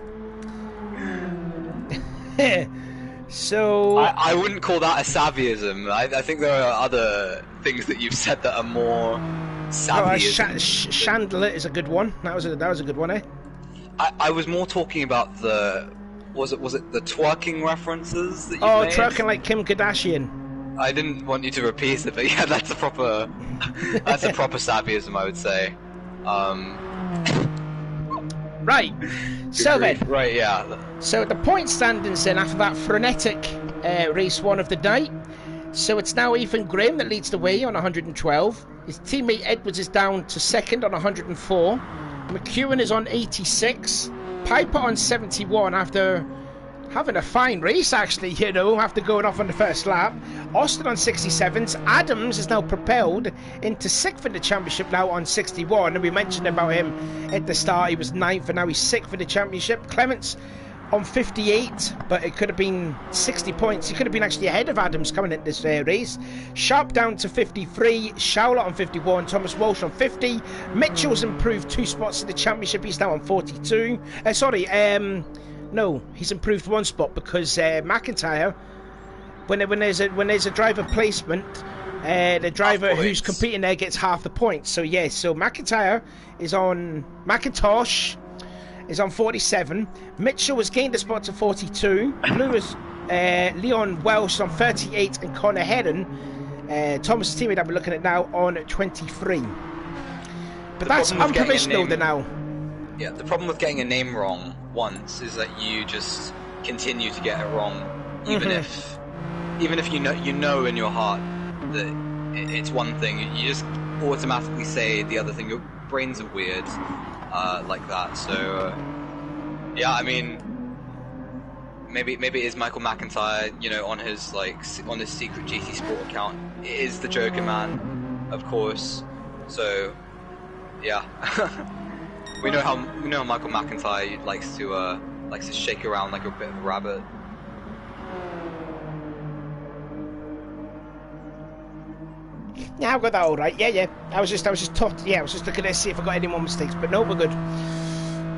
So I wouldn't call that a savvyism. I think there are other things that you've said that are more savvyism. Chandler is a good one. That was a good one, eh? I was more talking about was it the twerking references that you made? Twerking like Kim Kardashian. I didn't want you to repeat it, but yeah, that's a proper savvyism, I would say. Right. So then, right, yeah. so the point standings then after that frenetic race one of the night. So it's now Ethan Graham that leads the way on 112. His teammate Edwards is down to second on 104. McEwen is on 86. Piper on 71 after having a fine race, actually, you know, after going off on the first lap. Austin on 67s. Adams is now propelled into 6th in the championship now on 61. And we mentioned about him at the start. He was 9th and now he's 6th in the championship. Clements on 58, but it could have been 60 points. He could have been actually ahead of Adams coming into this race. Sharp down to 53. Schauler on 51. Thomas Walsh on 50. Mitchell's improved 2 spots in the championship. He's now on 42. No, he's improved 1 spot because McIntyre, when there's a driver placement, the driver who's competing there gets half the points. So yes, so McIntosh is on 47. Mitchell has gained a spot to 42. Lewis, Leon Welsh on 38, and Connor Heron, Thomas' teammate that we're looking at now, on 23. But that's unprovisional now. Yeah, the problem with getting a name wrong once is that you just continue to get it wrong, even if you know in your heart that it's one thing, you just automatically say the other thing. Your brains are weird like that. So yeah, I mean, maybe it is Michael McIntyre, you know, on his secret GT Sport account. It is the Joker Man, of course. So yeah. We know how Michael McIntyre likes to shake around like a bit of a rabbit. Yeah, I've got that all right. Yeah. I was just looking to see if I got any more mistakes, but no, we're good.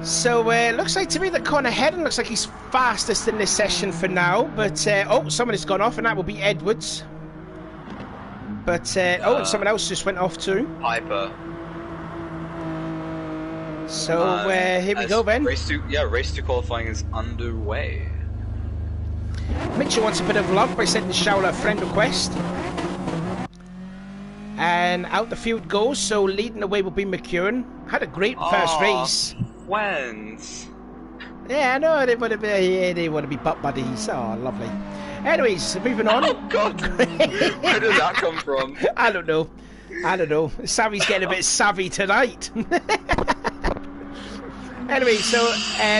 So looks like to me that Connor Heron looks like he's fastest in this session for now. But someone has gone off, and that will be Edwards. But and someone else just went off too. Piper. So here we go then. Race 2 qualifying is underway. Mitchell wants a bit of luck by sending Schauler a friend request. And out the field goes, so leading the way will be McEwen. Had a great first race. Wins. Yeah, I know, they want to be butt buddies. Oh, lovely. Anyways, moving on. Oh, God. Where did that come from? I don't know. Savvy's getting a bit savvy tonight. Anyway, so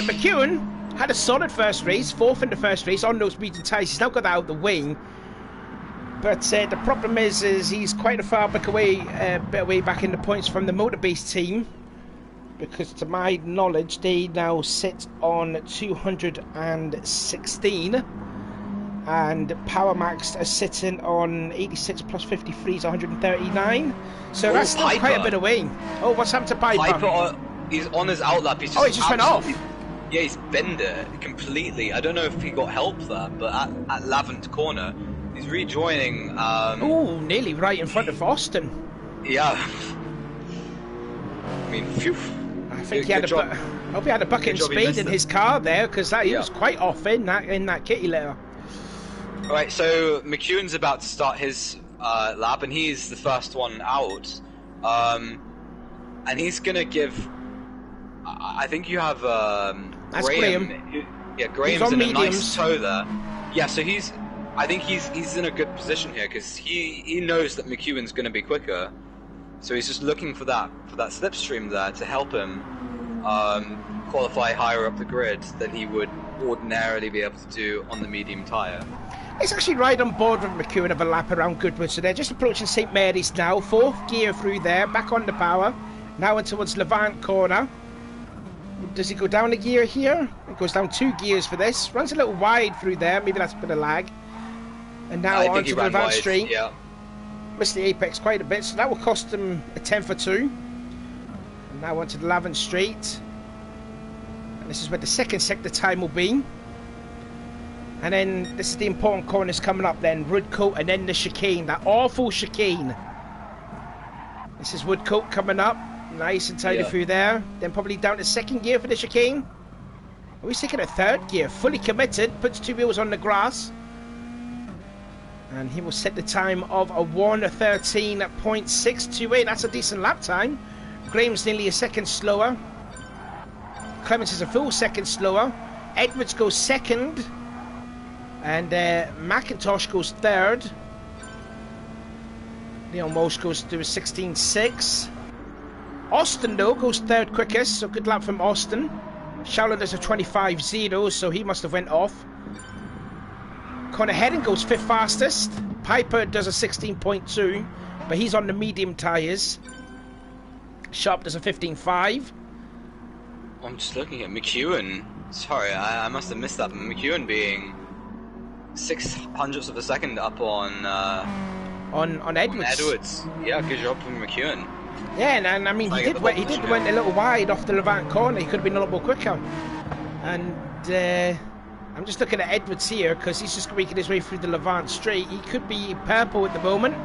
McEwen had a solid first race, 4th in the first race on those medium tyres. He's now got that out the way. But the problem is he's quite a far bit away back in the points from the Motorbase team. Because to my knowledge, they now sit on 216. And Power Max are sitting on 86 plus 53 is 139. So that's still quite a bit away. Oh, what's happened to Piper? He's on his outlap. He just went off. Yeah, he's bent it completely. I don't know if he got help there, but at Lavant Corner, he's rejoining. Nearly right in front of Austin. Yeah. I mean, phew. I think he had I hope he had a bucket and spade in his car there, because he was quite off in that kitty litter. All right, so McEwen's about to start his lap, and he's the first one out. And he's gonna give. I think you have Graham. Graham's in a nice tow there. Yeah, so I think he's in a good position here because he knows that McEwen's going to be quicker, so he's just looking for that slipstream there to help him qualify higher up the grid than he would ordinarily be able to do on the medium tyre. It's actually right on board with McEwen of a lap around Goodwood, so they're just approaching St Mary's now. 4th gear through there, back on the power, now in towards Levant Corner. Does he go down a gear here? It goes down 2 gears for this. Runs a little wide through there. Maybe that's a bit of lag. And now onto the Levant Street. Yeah. Missed the apex quite a bit, so that will cost him a 10th or 2. And now onto the Levant Street. And this is where the second sector time will be. And then this is the important corners coming up then. Woodcote and then the chicane. That awful chicane. This is Woodcote coming up. Nice and tidy through there. Then probably down to 2nd gear for the chicane. Oh, he's taking a 3rd gear. Fully committed. Puts 2 wheels on the grass. And he will set the time of a 1:13.628. That's a decent lap time. Graham's nearly a second slower. Clements is a full second slower. Edwards goes second. And McIntosh goes third. Leon Walsh goes to a 16.6. Austin, though, goes third quickest, so good lap from Austin. Showler does a 25.0, so he must have went off. Connor Hedden goes fifth fastest. Piper does a 16.2, but he's on the medium tyres. Sharp does a 15.5. I'm just looking at McEwen. Sorry, I must have missed that. McEwen being 0.06 of a second up on Edwards. On Edwards. Yeah, good job from McEwen. Yeah, and I mean, he did went a little wide off the Levant corner. He could have been a lot more quicker. And I'm just looking at Edwards here because he's just making his way through the Levant straight. He could be purple at the moment.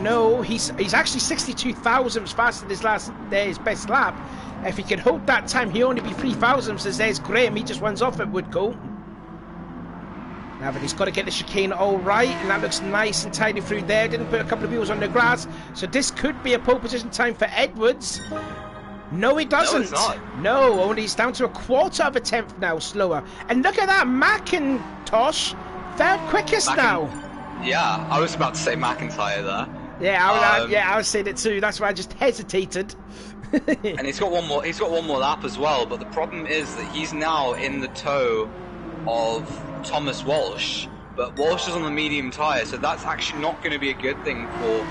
No, he's actually 62 thousandths faster than his best lap. If he can hold that time, he'll only be 3 thousandths as there's Graham. He just runs off at Woodcote. Now, but he's got to get the chicane all right, and that looks nice and tidy through there. Didn't put a couple of wheels on the grass, so this could be a pole position time for Edwards. No, it doesn't. No, it's not. No, only he's down to a quarter of a tenth now slower. And look at that, McIntosh, third quickest now. Yeah, I was about to say McIntyre there. Yeah, I was saying it too. That's why I just hesitated. And he's got one more. He's got one more lap as well. But the problem is that he's now in the tow of Thomas Walsh, but Walsh is on the medium tyre, so that's actually not going to be a good thing for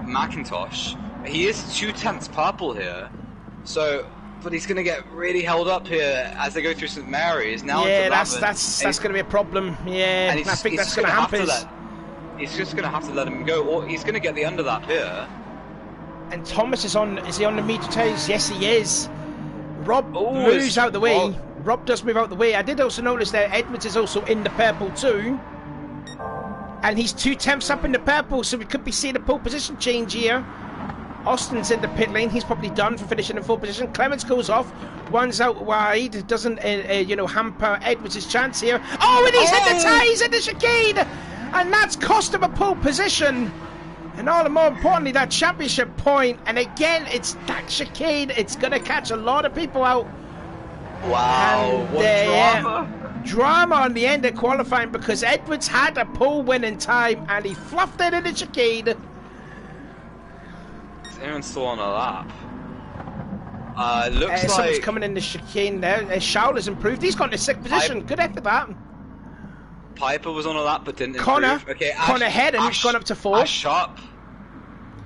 McIntosh. He is 0.2 purple here, so but he's going to get really held up here as they go through St Mary's. Now yeah, that's going to be a problem. Yeah, and I think that's going to happen. He's just going to have to let him go, or he's going to get the underlap here. And Thomas is on. Is he on the medium tyres? Yes, he is. Rob moves out the way. Rob does move out the way. I did also notice that Edwards is also in the purple too. And he's 0.2 up in the purple, so we could be seeing a pole position change here. Austin's in the pit lane. He's probably done for finishing in full position. Clements goes off. One's out wide. Doesn't, hamper Edwards' chance here. Oh, and he's hit the tyres at the chicane! And that's cost him a pole position. And all the more importantly, that championship point. And again, it's that chicane. It's going to catch a lot of people out. Wow, and, what drama! Drama on the end of qualifying because Edwards had a pole winning time and he fluffed it in the chicane. Is anyone still on a lap? Looks like someone's coming in the chicane there. Showler's improved. He's got in a sixth position. Good effort that. Piper was on a lap but didn't Connor. improve. Okay, Connor Hedden's gone up to 4th. Ash Sharp.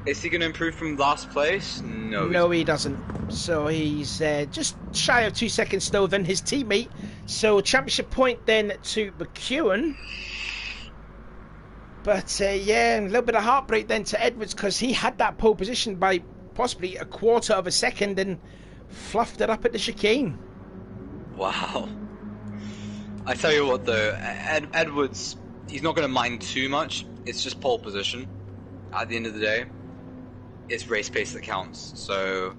Is he going to improve from last place? No, he doesn't. So he's just shy of 2 seconds slower than his teammate. So championship point then to McEwen. But yeah, a little bit of heartbreak then to Edwards because he had that pole position by possibly a quarter of a second and fluffed it up at the chicane. Wow. I tell you what though, Edwards, he's not going to mind too much. It's just pole position at the end of the day. It's race pace that counts. So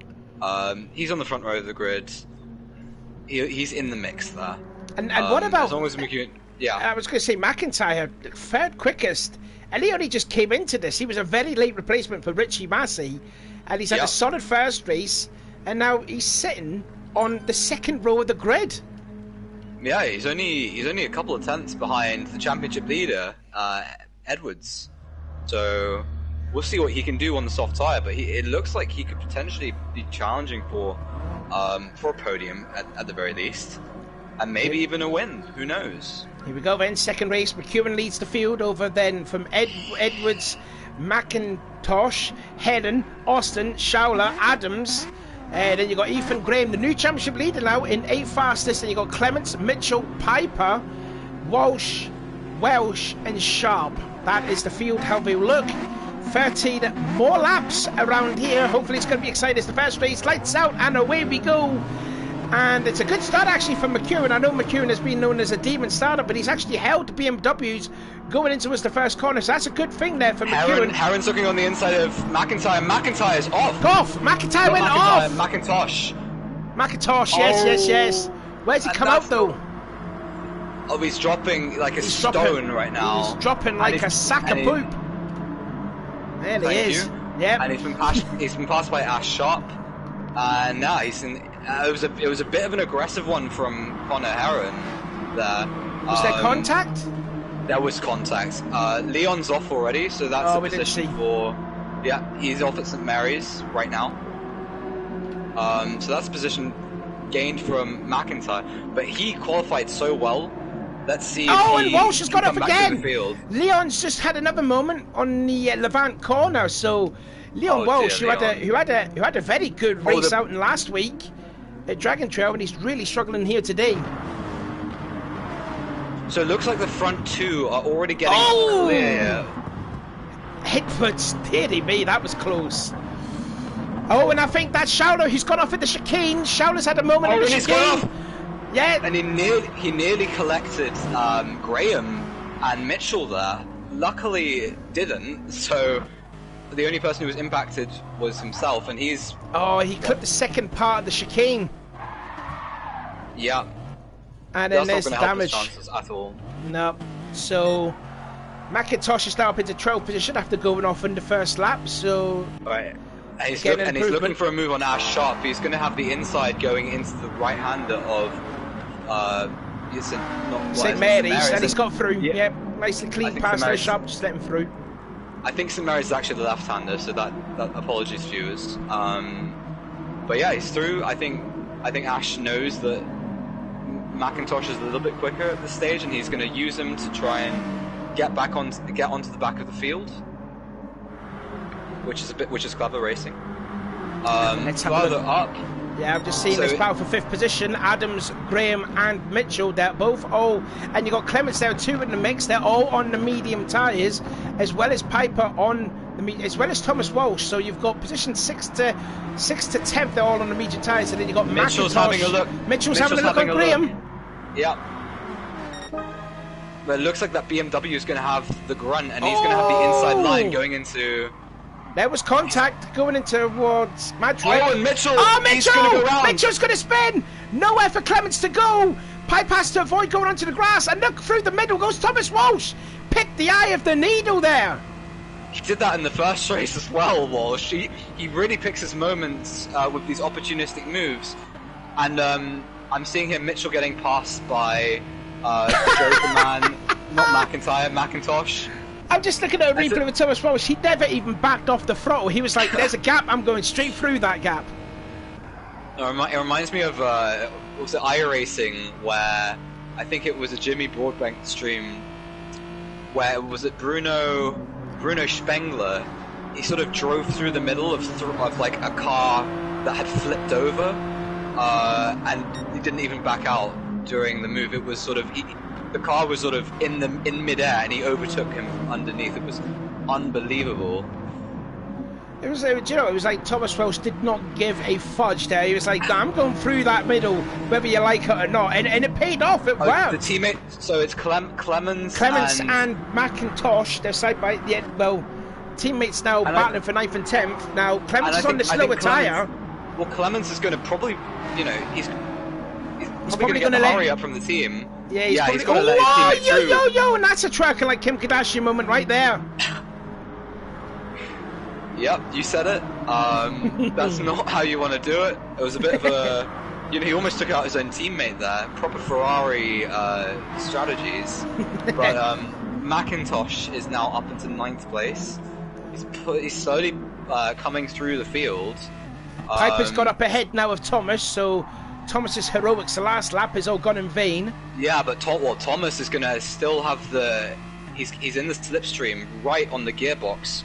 he's on the front row of the grid. He's in the mix there. And what about... As long as McEwen... Yeah. I was going to say McIntyre, third quickest. And he only just came into this. He was a very late replacement for Richie Massey. And he's had a solid first race. And now he's sitting on the second row of the grid. Yeah, he's only a couple of tenths behind the championship leader, Edwards. So we'll see what he can do on the soft tyre, but it looks like he could potentially be challenging for a podium at the very least, and maybe even a win. Who knows? Here we go then, second race. McEwen leads the field over then from Edwards, McIntosh, Hedden, Austin, Showler, Adams. Then you got Ethan Graham, the new championship leader now in 8th fastest. And you got Clements, Mitchell, Piper, Walsh, Welsh, and Sharp. That is the field, how they look. 13 more laps around here. Hopefully it's going to be exciting as the first race. Lights out and away we go. And it's a good start actually from McEwen. I know McEwen has been known as a demon starter, but he's actually held the BMWs going into the first corner. So that's a good thing there for McEwen. Herron's looking on the inside of McIntyre. McIntyre's off. McIntyre went off. McIntosh, yes. Where's he come out though? Oh, he's dropping like a stone right now. He's dropping like a sack of poop. There he is. Yeah. And he's been passed by Ash Sharp. And now he's in. It was a bit of an aggressive one from Connor Heron there. Was there contact? There was contact. Leon's off already, so that's the position for. Yeah, he's off at St Mary's right now. So that's the position gained from McIntyre, but he qualified so well. Let's see. Oh, if and Walsh has got off again. Leon's just had another moment on the Levant corner. So Leon Walsh, who had a very good race out in last week at Dragon Trail, and he's really struggling here today. So it looks like the front two are already getting clear. Hidford's, dearie me, that was close. Oh, and I think that's Showler who's gone off at the chicane. Showler's had a moment in the chicane. Yeah. And he nearly collected Graham and Mitchell there. Luckily, it didn't. So the only person who was impacted was himself, and he's. Oh, he clipped the second part of the chicane. Yeah. And then there's the damage. At all. No. So McIntosh is now up into 12th position after going off in the first lap. So. Right. And he's looking for a move on Ash Sharp. He's going to have the inside going into the right-hander of St Mary's, and he's got through. Yeah, nicely clean pass there, Sharp, just let him through. I think St Mary's is actually the left-hander, so that apologies, viewers. But yeah, he's through. I think Ash knows that McIntosh is a little bit quicker at this stage, and he's going to use him to try and get onto the back of the field. Which is clever racing. Further up. Yeah, I've just seen this battle for 5th position. Adams, Graham, and Mitchell. They're both all, and you got Clements there too in the mix. They're all on the medium tyres, as well as Piper on the as well as Thomas Walsh. So you've got position 6 to 10th. They're all on the medium tyres, and then you got Mitchell's McIntosh. having a look. Mitchell's having a look on Graham. Yeah. But it looks like that BMW is going to have the grunt, and he's going to have the inside line going into. There was contact going in towards Madrid. Oh, and Mitchell! Oh, Mitchell! He's gonna go round. Mitchell's going to spin! Nowhere for Clements to go! Pipe has to avoid going onto the grass, and look, through the middle goes Thomas Walsh! Picked the eye of the needle there! He did that in the first race as well, Walsh. He really picks his moments with these opportunistic moves. And I'm seeing here Mitchell getting passed by Joe the Man, not McIntyre, McIntosh. I'm just looking at a replay with Thomas Walsh. He never even backed off the throttle. He was like, there's a gap, I'm going straight through that gap. It reminds me of was it iRacing, where I think it was a Jimmy Broadbent stream, where was it Bruno Spengler? He sort of drove through the middle of like a car that had flipped over, and he didn't even back out during the move. It was sort of the car was sort of in midair, and he overtook him from underneath. It was unbelievable. It was, you know, it was like Thomas Walsh did not give a fudge there. He was like, I'm going through that middle, whether you like it or not, and it paid off. It worked. The teammate, so it's Clements and McIntosh. They're side by the end. Well, teammates now battling for 9th and 10th. Now Clements is on the slower tyre. Well, Clements is going to probably, you know, he's probably going to get the hurry up from the team. Yeah, he's going to let his teammate through. Yo, and that's a trucker like Kim Kardashian moment right there. Yep, you said it. That's not how you want to do it. It was a bit of a, you know, he almost took out his own teammate there. Proper Ferrari strategies. But McIntosh is now up into 9th place. He's slowly coming through the field. Piper's got up ahead now of Thomas, so Thomas's heroics the last lap is all gone in vain. Yeah, but Thomas is going to still have the... He's in the slipstream right on the gearbox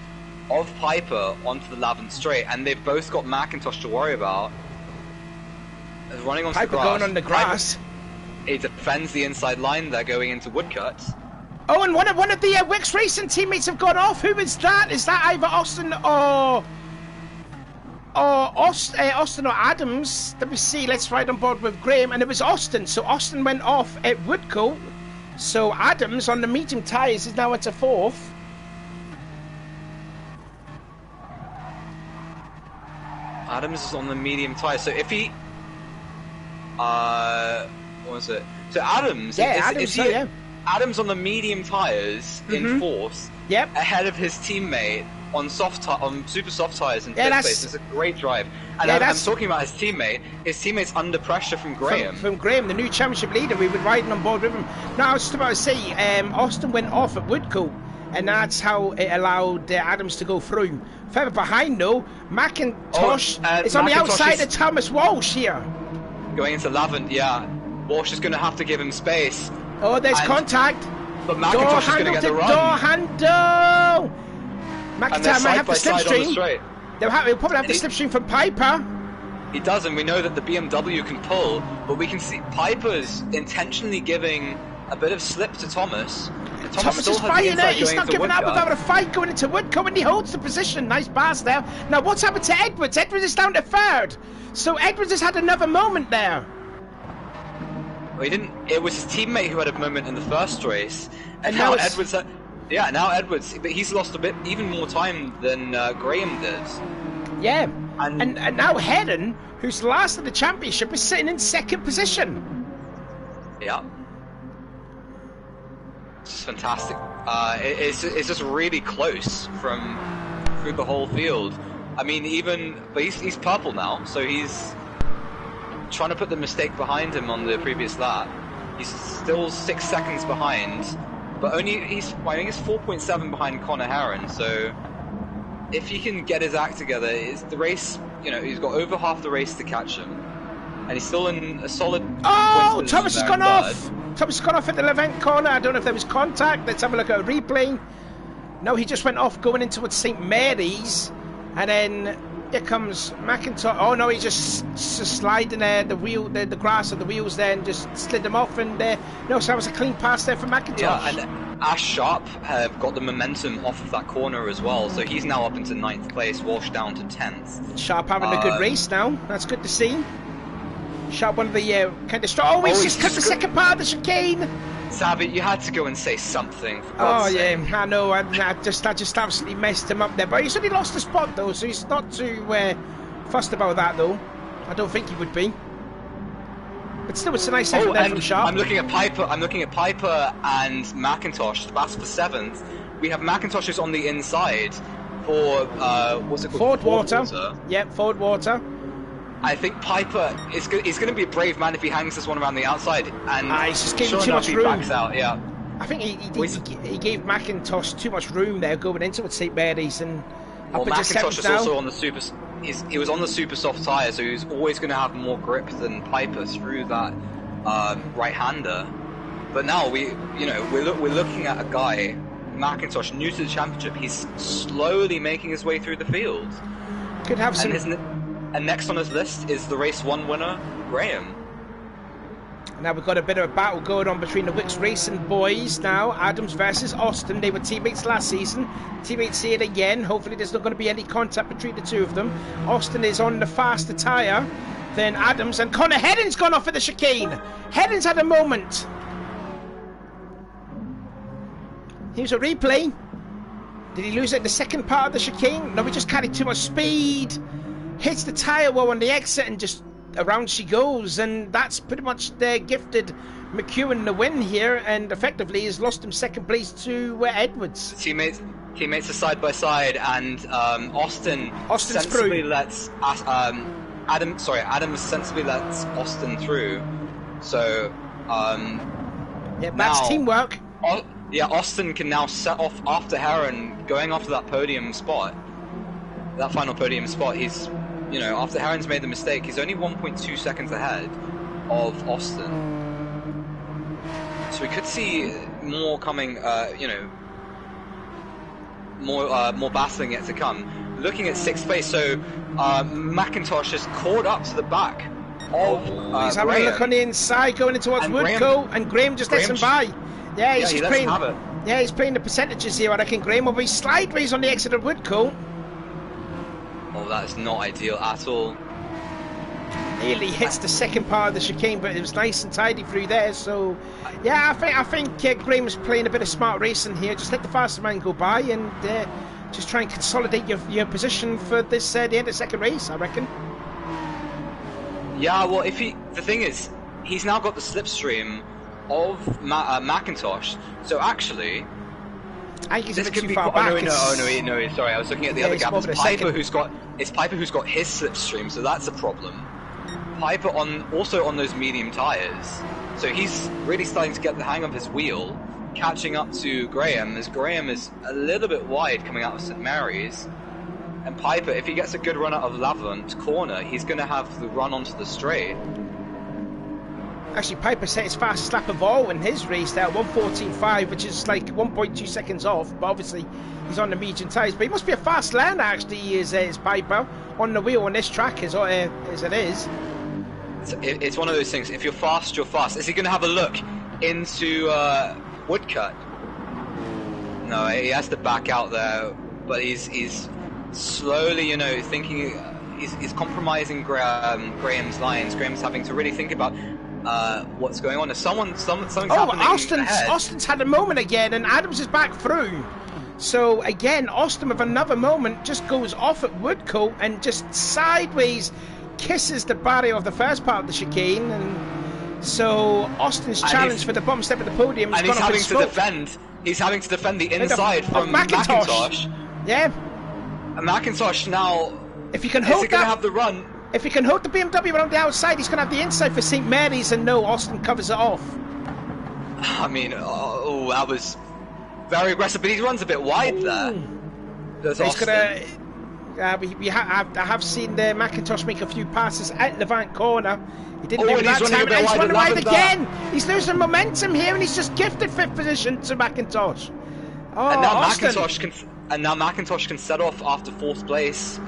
of Piper onto the Lavin straight, and they've both got McIntosh to worry about. Running onto Piper the grass. going on the grass. Piper, he defends the inside line there going into Woodcut. Oh, and one of the Wix Racing teammates have gone off. Who is that? Is that either Austin or Austin or Adams? Let me see. Let's ride on board with Graham. And it was Austin. So Austin went off at Woodcote. So Adams on the medium tyres is now into 4th. Adams is on the medium tyre. So if he... what was it? So Adams... Yeah, Adams on the medium tyres in 4th. Yep. Ahead of his teammate on super soft tires in Yeah, fifth place. It's a great drive. And I'm talking about his teammate. His teammate's under pressure from Graham. From Graham, the new championship leader. We've been riding on board with him. Now, I was just about to say, Austin went off at Woodcote, and that's how it allowed Adams to go through. Further behind, though, McIntosh is on the outside of Thomas Walsh here. Going into Lavant, yeah. Walsh is going to have to give him space. Oh, there's contact. But McIntosh is going to get the run. Door handle. McIntyre might have the slipstream. He'll probably have the slipstream from Piper. He does, and we know that the BMW can pull, but we can see Piper's intentionally giving a bit of slip to Thomas. Thomas is fighting it. He's not giving up without a fight going into Woodcote, and he holds the position. Nice pass there. Now, what's happened to Edwards? Edwards is down to third. So Edwards has had another moment there. Well, he didn't. It was his teammate who had a moment in the first race, and now Edwards. Now Edwards, but he's lost even more time than Graham did. Yeah, and now Hedden, who's last of the championship, is sitting in second position. Yeah. It's fantastic. It's just really close through the whole field. I mean, but he's purple now, so he's trying to put the mistake behind him on the previous lap. He's still 6 seconds behind, but I think he's 4.7 behind Connor Herron. So if he can get his act together, the race, he's got over half the race to catch him, and he's still in a solid. Oh, Thomas has gone off. Thomas has gone off at the Levant corner. I don't know if there was contact. Let's have a look at a replay. No, he just went off going into St. Mary's, and then here comes McIntosh. Oh no, he's just sliding the grass of the wheels there, and just slid them off. And no, so that was a clean pass there for McIntosh. Yeah, and Ash Sharp have got the momentum off of that corner as well, so he's now up into 9th place, Walsh down to 10th. Sharp having a good race now. That's good to see. Sharp, one of the kind of strong. Oh, he's just cut the second part of the chicane. Savvy, you had to go and say something. For God's sake. I know. I just absolutely messed him up there. But he's only lost a spot though, so he's not too fussed about that though. I don't think he would be. But still, it's a nice effort there from Sharp. I'm looking at Piper and McIntosh. That's for 7th. We have McIntosh is on the inside for what's it called? Ford Water. Yep, Ford Water. I think Piper is going to be a brave man if he hangs this one around the outside, and he's just giving too much room. Backs out, yeah. I think he gave McIntosh too much room there going into it, St. Mary's, and McIntosh is also on the super. He was on the super soft tyre, so he's always going to have more grip than Piper through that right-hander. But now we're looking at a guy, McIntosh, new to the championship. He's slowly making his way through the field. Could have some. And next on his list is the race 1 winner, Graham. Now we've got a bit of a battle going on between the Wicks Racing boys now. Adams versus Austin. They were teammates last season. Teammates here again. Hopefully there's not going to be any contact between the two of them. Austin is on the faster tyre than Adams. And Connor Hedden's gone off at the chicane. Hedden's had a moment. Here's a replay. Did he lose it in the second part of the chicane? No, he just carried too much speed. Hits the tyre wall on the exit, and just around she goes, and that's pretty much gifted McEwen the win here, and effectively has lost him second place to Edwards. Teammates are side by side, and Austin's sensibly through. Adam sensibly lets Austin through. So that's teamwork. Austin can now set off after Herron going after that podium spot. That final podium spot, he's, after Herron's made the mistake, he's only 1.2 seconds ahead of Austin. So we could see more coming, more battling yet to come. Looking at 6th place, so McIntosh has caught up to the back of he's having Graham. A look on the inside, going into towards Woodcote, and Graham just lets him by. Yeah, he's just playing. Yeah, he's playing the percentages here. I reckon Graham will be sideways on the exit of Woodcote. Oh, that is not ideal at all. Nearly hits the second part of the chicane, but it was nice and tidy through there. So, yeah, I think Graham was playing a bit of smart racing here. Just let the faster man go by and just try and consolidate your position for this the end of the second race, I reckon. Yeah, well, the thing is, he's now got the slipstream of McIntosh. So actually, I think he's a This bit could too be far quite, back. no, sorry, I was looking at the Yeah, other it's gap. more It's than a Piper second. who's got his slipstream, so that's a problem. Piper also on those medium tyres, so he's really starting to get the hang of his wheel, catching up to Graham, as Graham is a little bit wide coming out of St Mary's. And Piper, if he gets a good run out of Lavant corner, he's going to have the run onto the straight. Actually, Piper set his fastest lap of all in his race there, 1:14.5, which is like 1.2 seconds off. But obviously, he's on the medium tyres. But he must be a fast learner, actually, is Piper, on the wheel on this track as it is. It's one of those things. If you're fast, you're fast. Is he going to have a look into Woodcut? No, he has to back out there. But he's slowly, thinking. He's compromising Graham's lines. Graham's having to really think about what's going on. If something's happening ahead. Austin's had a moment again, and Adams is back through. So again, Austin with another moment just goes off at Woodcote and just sideways kisses the barrier of the first part of the chicane, and so Austin's challenge for the bottom step of the podium has gone off in smoke. He's having to defend the inside from McIntosh. Yeah. And McIntosh now, if you can is hold he going to have the run? If he can hold the BMW around the outside, he's going to have the inside for St Mary's, and no, Austin covers it off. I mean, that was very aggressive, but he runs a bit wide there. There's Austin. I have seen the McIntosh make a few passes at Levant corner. He didn't make that time, and he's running wide again. He's losing momentum here, and he's just gifted 5th position to McIntosh. Oh, and now Austin. McIntosh can set off after 4th place.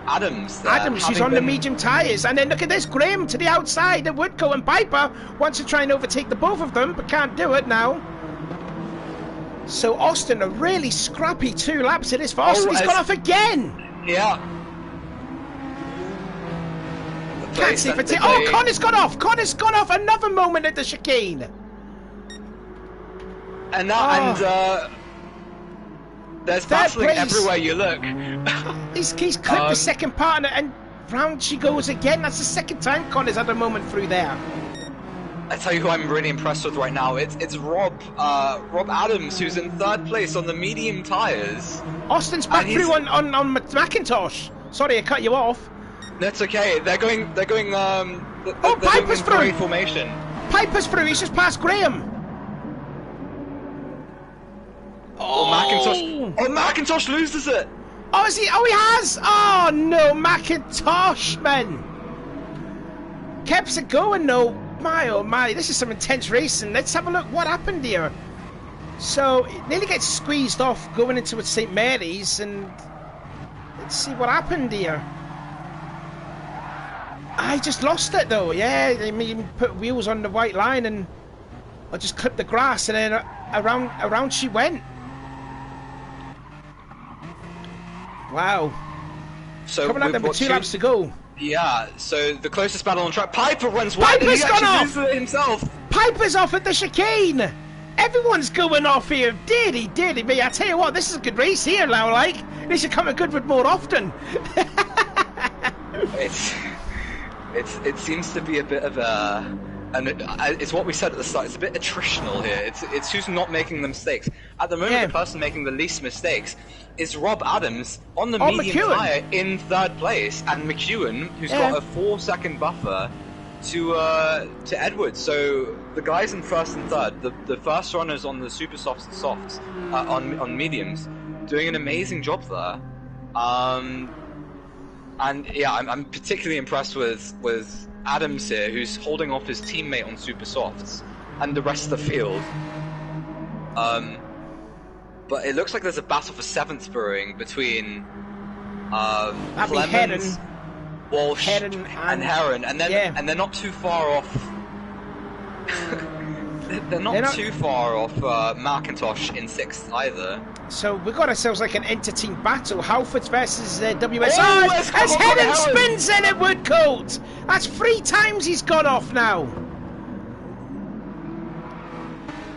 Adams, he's on the medium tyres, and then look at this, Graham to the outside, and Woodcote and Piper wants to try and overtake the both of them, but can't do it now. So Austin, a really scrappy 2 laps it is for Austin. He's gone off again. Yeah. Can't see for Connor's gone off. Connor's gone off. Another moment at the chicane. And there's battling everywhere you look. He's clipped the second partner, and round she goes again. That's the second time Connor's had a moment through there. I tell you who I'm really impressed with right now. It's Rob Adams, who's in 3rd place on the medium tyres. Austin's back through on McIntosh. Sorry, I cut you off. That's okay. They're going. Piper's through. Formation. Piper's through. He's just past Graham. McIntosh loses it. Oh, is he? Oh, he has. Oh no, McIntosh, man. Keeps it going though. My oh my, this is some intense racing. Let's have a look what happened here. So it nearly gets squeezed off going into St Mary's, and let's see what happened here. I just lost it though. Yeah, they even put wheels on the white line, and I just clipped the grass, and then around she went. Wow. So coming up there with 2 laps to go. Yeah, so the closest battle on track. Piper runs wide. Piper's gone off himself. Piper's off at the chicane. Everyone's going off here. Dearly me. I tell you what, this is a good race here now. Like, they should come to Goodwood more often. It seems to be a bit of a, and it's what we said at the start. It's a bit attritional here. It's who's not making the mistakes at the moment. The person making the least mistakes is Rob Adams on the medium tyre in 3rd place, and McEwen, who's got a 4-second buffer to Edwards. So the guys in 1st and 3rd, the first runners on the super softs and softs, on mediums, doing an amazing job there. And yeah, I'm particularly impressed with Adams here, who's holding off his teammate on super softs and the rest of the field. But it looks like there's a battle for 7th brewing between Clemens, Walsh, and Heron, and they're not too far off. They're not too far off McIntosh in 6th either. So we've got ourselves like an inter-team battle. Halfords versus WSR. As Heron spins in at Woodcote. That's 3 times he's gone off now.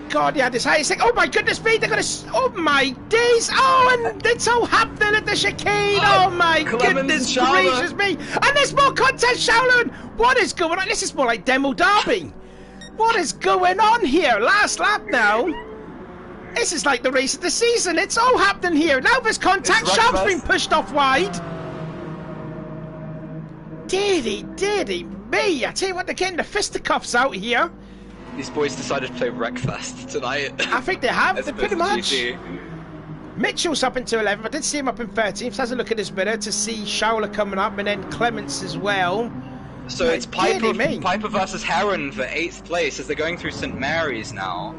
God, he had his highest thing. Oh my goodness me, they're gonna. Oh my days. Oh, and it's all happening at the chicane. Oh my goodness gracious me. And there's more contest, Shaolin. What is going on? This is more like Demo Derby. What is going on here? Last lap now. This is like the race of the season. It's all happening here. Now there's contact. Sharp's been pushed off wide. Deary me. I tell you what, they're getting the fisticuffs out here. These boys decided to play Wreckfest tonight. I think they have. They pretty much. GG. Mitchell's up into 11th. I did see him up in 13th. So has a look at his mirror to see Schauler coming up, and then Clements as well. So it's Piper versus Heron for 8th place as they're going through St. Mary's now.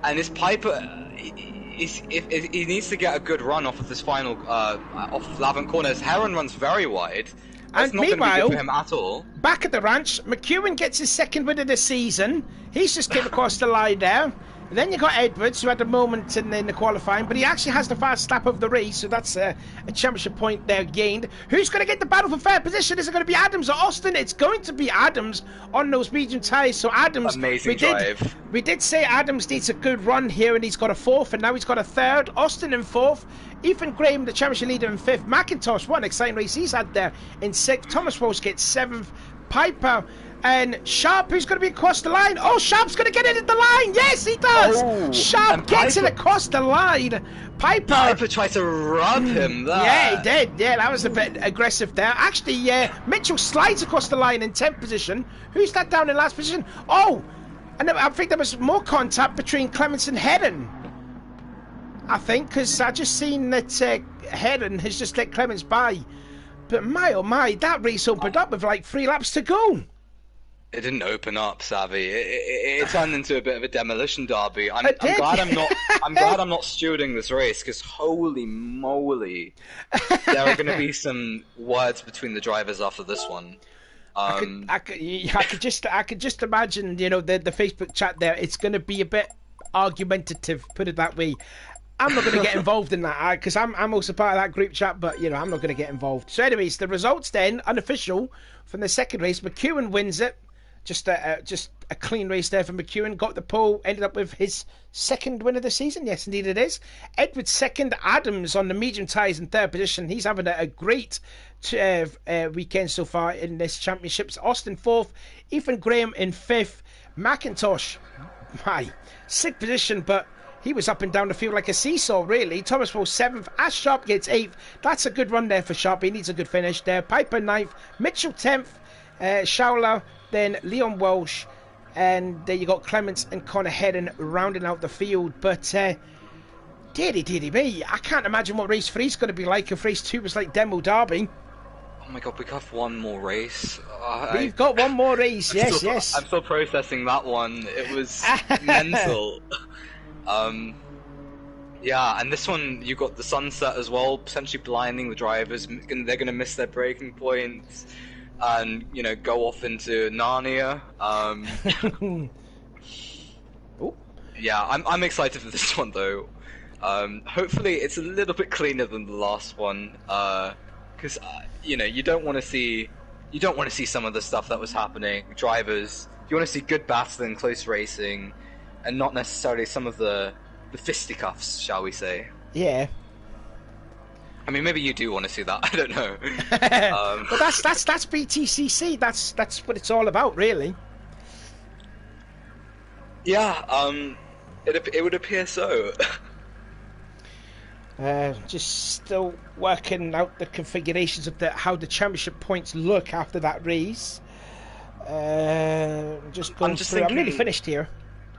And this Piper, he needs to get a good run off of this final, off Lavant corners. Heron runs very wide. That's And not going to be meanwhile, good for him at all. back at the ranch, McEwen gets his second win of the season. He's just came across the line there. And then you got Edwards, who had a moment in the qualifying, but he actually has the fast lap of the race, so that's a championship point there gained. Who's going to get the battle for third position? Is it going to be Adams or Austin? It's going to be Adams on those medium tyres. So Adams, Amazing drive. We did say Adams needs a good run here, and he's got a 4th, and now he's got a 3rd. Austin in 4th. Ethan Graham, the championship leader, in 5th. McIntosh, what an exciting race he's had there, in 6th. Thomas Walsh gets 7th. Piper and Sharp, who's going to be across the line. Oh, Sharp's going to get it at the line. Yes, he does. Oh, Sharp gets it across the line. Piper tried to rub him there. Yeah, he did. Yeah, that was a bit aggressive there. Actually, Mitchell slides across the line in 10th position. Who's that down in last position? Oh, and I think there was more contact between Clements and Hedden. I think, because I just seen that Hedden has just let Clements by. But my oh my, that race opened up with like 3 laps to go. It didn't open up, Savvy. It turned into a bit of a demolition derby. I'm glad I'm not. I'm glad I'm not stewarding this race, because holy moly, there are going to be some words between the drivers after this one. I could just imagine, you know, the Facebook chat there. It's going to be a bit argumentative, put it that way. I'm not going to get involved in that, because I'm also part of that group chat, but, you know, I'm not going to get involved. So anyways, the results then, unofficial, from the second race. McEwen wins it. Just a clean race there for McEwen. Got the pole, ended up with his 2nd win of the season. Yes, indeed it is. Edwards 2nd. Adams on the medium tyres in 3rd position. He's having a great weekend so far in this championships. Austin 4th. Ethan Graham in 5th. McIntosh, my 6th position, but he was up and down the field like a seesaw, really. Thomas Walsh 7th. Ash Sharp gets 8th. That's a good run there for Sharp. He needs a good finish there. Piper 9th. Mitchell 10th. Schauler, then Leon Walsh, and there you got Clements and Connor Hedden rounding out the field. But deary me, I can't imagine what race 3 is going to be like if race 2 was like Demo Derby. Oh my god, we got one more race. We've got one more race, yes. I'm still processing that one. It was mental. Yeah, and this one, you got the sunset as well, potentially blinding the drivers. They're going to miss their braking points and, you know, go off into Narnia. Yeah, I'm excited for this one though. Hopefully it's a little bit cleaner than the last one, because you know, you don't want to see some of the stuff that was happening. Drivers, you want to see good battling, close racing, and not necessarily some of the fisticuffs, shall we say? Yeah. I mean, maybe you do want to see that. I don't know. But that's BTCC. That's what it's all about, really. Yeah. It would appear so. Just still working out the configurations of how the championship points look after that race. Just going through. I'm nearly finished here.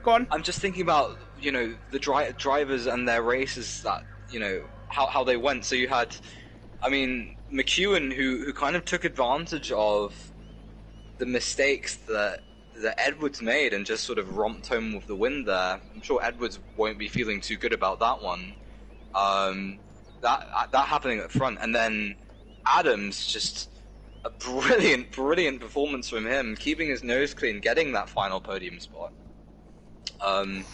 Go on. I'm just thinking about, you know, the drivers and their races, that, you know, how they went. So you had, I mean, McEwen, who kind of took advantage of the mistakes that Edwards made and just sort of romped home with the win there. I'm sure Edwards won't be feeling too good about that one. That happening at front, and then Adams, just a brilliant performance from him, keeping his nose clean, getting that final podium spot. And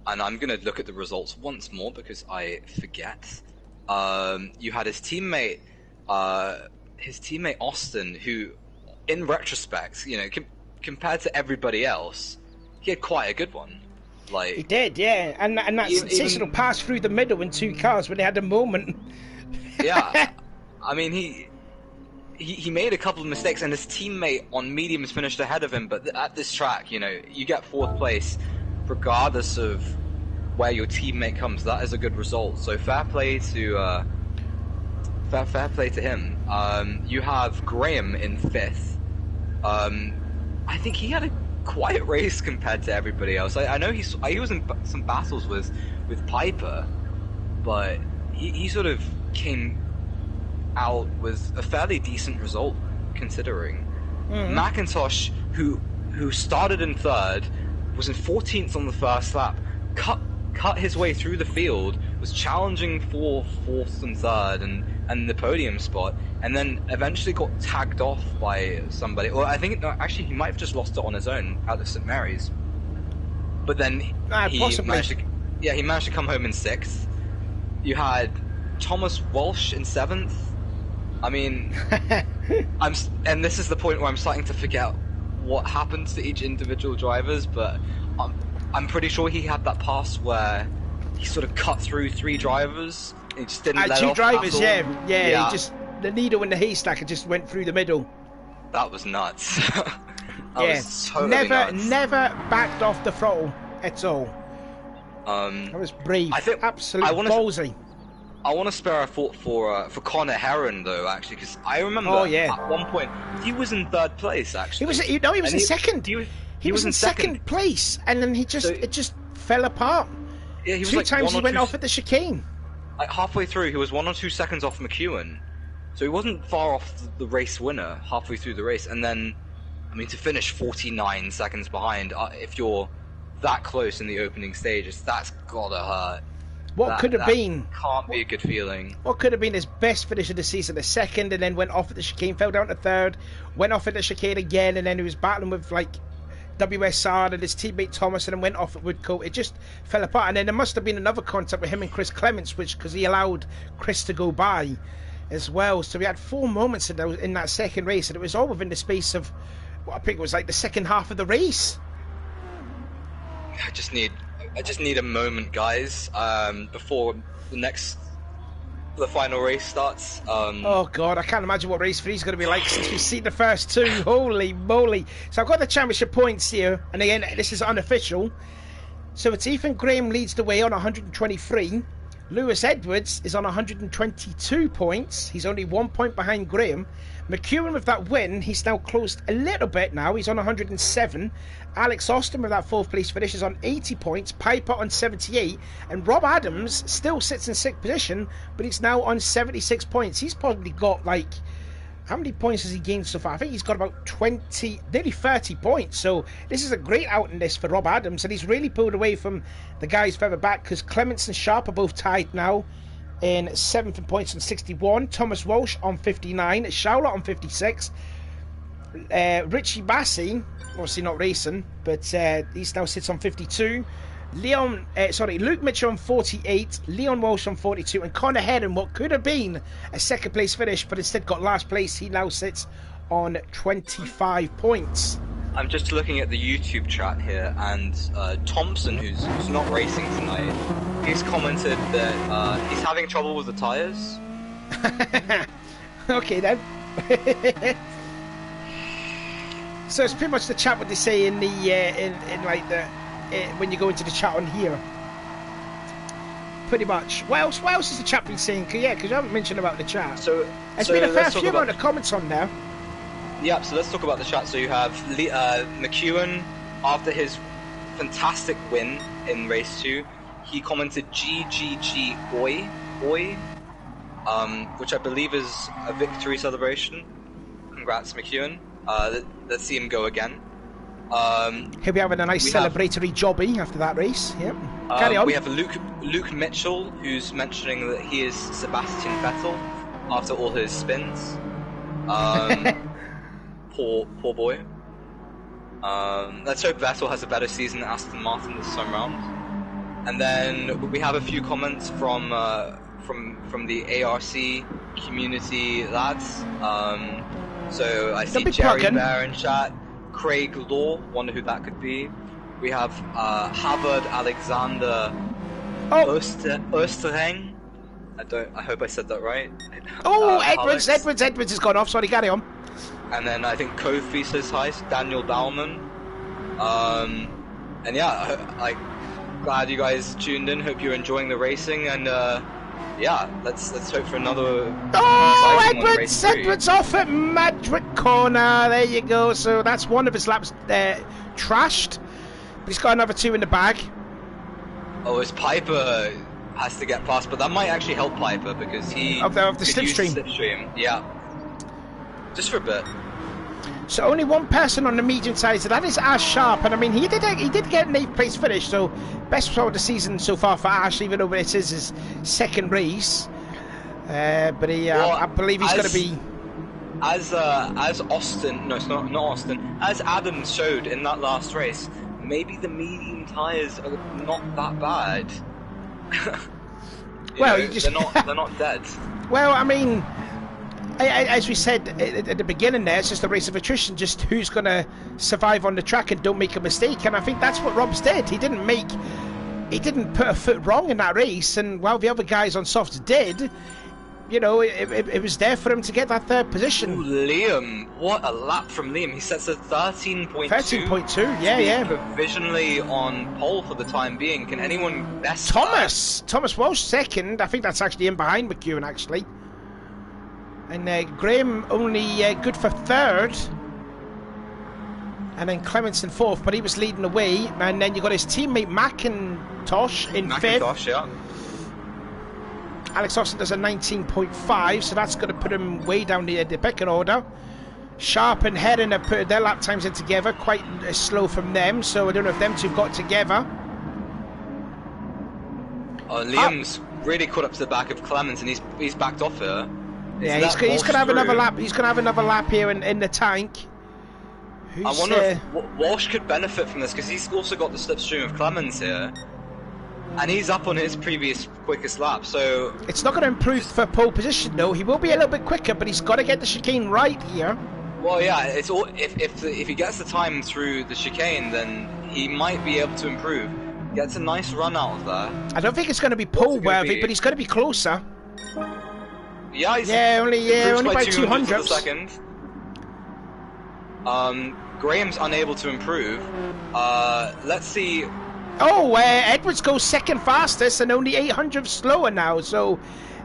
I'm gonna look at the results once more because I forget. You had his teammate Austin, who, in retrospect, you know, compared to everybody else, he had quite a good one. Like, he did, yeah, and that sensational pass through the middle in 2 cars when they had a moment. Yeah, I mean, he made a couple of mistakes, and his teammate on mediums finished ahead of him. But at this track, you know, you get 4th place regardless of where your teammate comes. That is a good result. So fair play to him. You have Graham in 5th. I think he had a quiet race compared to everybody else. I know he was in some battles with Piper, but he sort of came out with a fairly decent result considering. McIntosh, who started in 3rd, was in 14th on the first lap, cut his way through the field, was challenging for 4th and 3rd and the podium spot, and then eventually got tagged off by somebody. Or I think actually he might have just lost it on his own out of St Mary's. But then he managed to come home in 6th. You had Thomas Walsh in 7th. I mean, and this is the point where I'm starting to forget what happens to each individual drivers, but I'm pretty sure he had that pass where he sort of cut through 3 drivers. He just didn't let 2 off drivers, yeah. He just, the needle in the haystack, it just went through the middle. That was nuts. Was totally never backed off the throttle at all. That was brave. Absolutely ballsy. I want to spare a thought for Connor Heron though, actually, because I remember at one point he was in 3rd place. Actually, he was in 2nd. He was in second place, and then it just fell apart. Yeah, he was 2 times he went off at the chicane. Like halfway through, he was 1 or 2 seconds off McEwen, so he wasn't far off the race winner halfway through the race. And then, I mean, to finish 49 seconds behind, if you're that close in the opening stages, that's gotta hurt. What could have been? Can't be a good feeling. What could have been his best finish of the season, the 2nd, and then went off at the chicane, fell down to 3rd, went off at the chicane again, and then he was battling with like WSR and his teammate Thomas, and then went off at Woodcote. It just fell apart, and then there must have been another contact with him and Chris Clements, because he allowed Chris to go by as well. So we had 4 moments in that 2nd race, and it was all within the space of what I think it was like the 2nd half of the race. I just need a moment, guys, before the final race starts. Oh god, I can't imagine what race 3 is going to be like since we've seen the first 2. Holy moly. So I've got the championship points here, and again, this is unofficial. So it's Ethan Graham leads the way on 123. Lewis Edwards is on 122 points. He's only 1 point behind Graham. McEwen with that win, he's now closed a little bit now. He's on 107. Alex Austin with that 4th place finish is on 80 points. Piper on 78. And Rob Adams still sits in 6th position, but he's now on 76 points. He's probably got like... How many points has he gained so far? I think he's got about 20, nearly 30 points. So this is a great outing this for Rob Adams. And he's really pulled away from the guys further back, because Clements and Sharp are both tied now in 7th in points on 61. Thomas Walsh on 59. Charlotte on 56. Richie Massey, obviously not racing, but he now sits on 52. Luke Mitchell on 48, Leon Walsh on 42, and Connor Heron, what could have been a 2nd place finish, but instead got last place. He now sits on 25 points. I'm just looking at the YouTube chat here, and Thompson, who's not racing tonight, he's commented that he's having trouble with the tyres. Okay then. So it's pretty much the chat what they say in the in like the when you go into the chat on here. Pretty much. What else is the chat been saying? Because you haven't mentioned about the chat. So there's been a fair few amount of comments on there. Yeah, so let's talk about the chat. So you have McEwen, after his fantastic win in race 2, he commented GGG oi, which I believe is a victory celebration. Congrats, McEwen. Let's see him go again. He'll be having a nice celebratory jobby after that race. Yep. Carry on. We have Luke Mitchell, who's mentioning that he is Sebastian Vettel after all his spins. Poor boy. Let's hope Vettel has a better season than Aston Martin this time round. And then we have a few comments from the ARC community lads. So I see Jerry Bear in chat, Craig Law, wonder who that could be. We have Havard Alexander Osterheng. I hope I said that right. Oh, Edwards has gone off. Sorry, carry on. And then I think Kofi says hi, Daniel Bauman. And yeah, glad you guys tuned in. Hope you're enjoying the racing, and yeah, let's hope for another. Oh, Edwards off at Madrid corner. There you go. So that's one of his laps trashed. But he's got another 2 in the bag. Oh, his Piper has to get past, but that might actually help Piper because he of the slipstream. Yeah, just for a bit. So only one person on the medium side, so that is Ash Sharp, and I mean he did get an 8th place finish, so best result of the season so far for Ash, even though it is his second race. But I believe he's going to be as Austin. No, it's not Austin. As Adam showed in that last race, maybe the medium tyres are not that bad. They're not dead. Well, I mean, as we said at the beginning there, it's just a race of attrition, just who's going to survive on the track and don't make a mistake, and I think that's what Rob's did. He didn't put a foot wrong in that race, and while the other guys on softs did, you know, it was there for him to get that 3rd position. Ooh, Liam, what a lap from Liam. He sets a 13.2. 13.2, yeah. Provisionally on pole for the time being. Can anyone best Thomas Walsh second. I think that's actually in behind McEwen, actually. And Graham only good for 3rd. And then Clements in 4th, but he was leading the way. And then you got his teammate McIntosh in 5th. Yeah. Alex Austin does a 19.5, so that's going to put him way down the pecking order. Sharp and Heron have put their lap times in together, quite slow from them, so I don't know if them two got together. Liam's really caught up to the back of Clements, and he's backed off here. Yeah, he's going to have another lap. He's going to have another lap here in the tank. I wonder if Walsh could benefit from this, because he's also got the slipstream of Clements here. And he's up on his previous quickest lap, so... It's not going to improve for pole position, though. He will be a little bit quicker, but he's got to get the chicane right here. Well, yeah, it's all, if he gets the time through the chicane, then he might be able to improve. Gets a nice run out of there. I don't think it's going to be pole-worthy, but he's going to be closer. Yeah, he's only by 200 second. Graham's unable to improve. Let's see... Oh, Edwards goes second fastest and only 800 slower now. So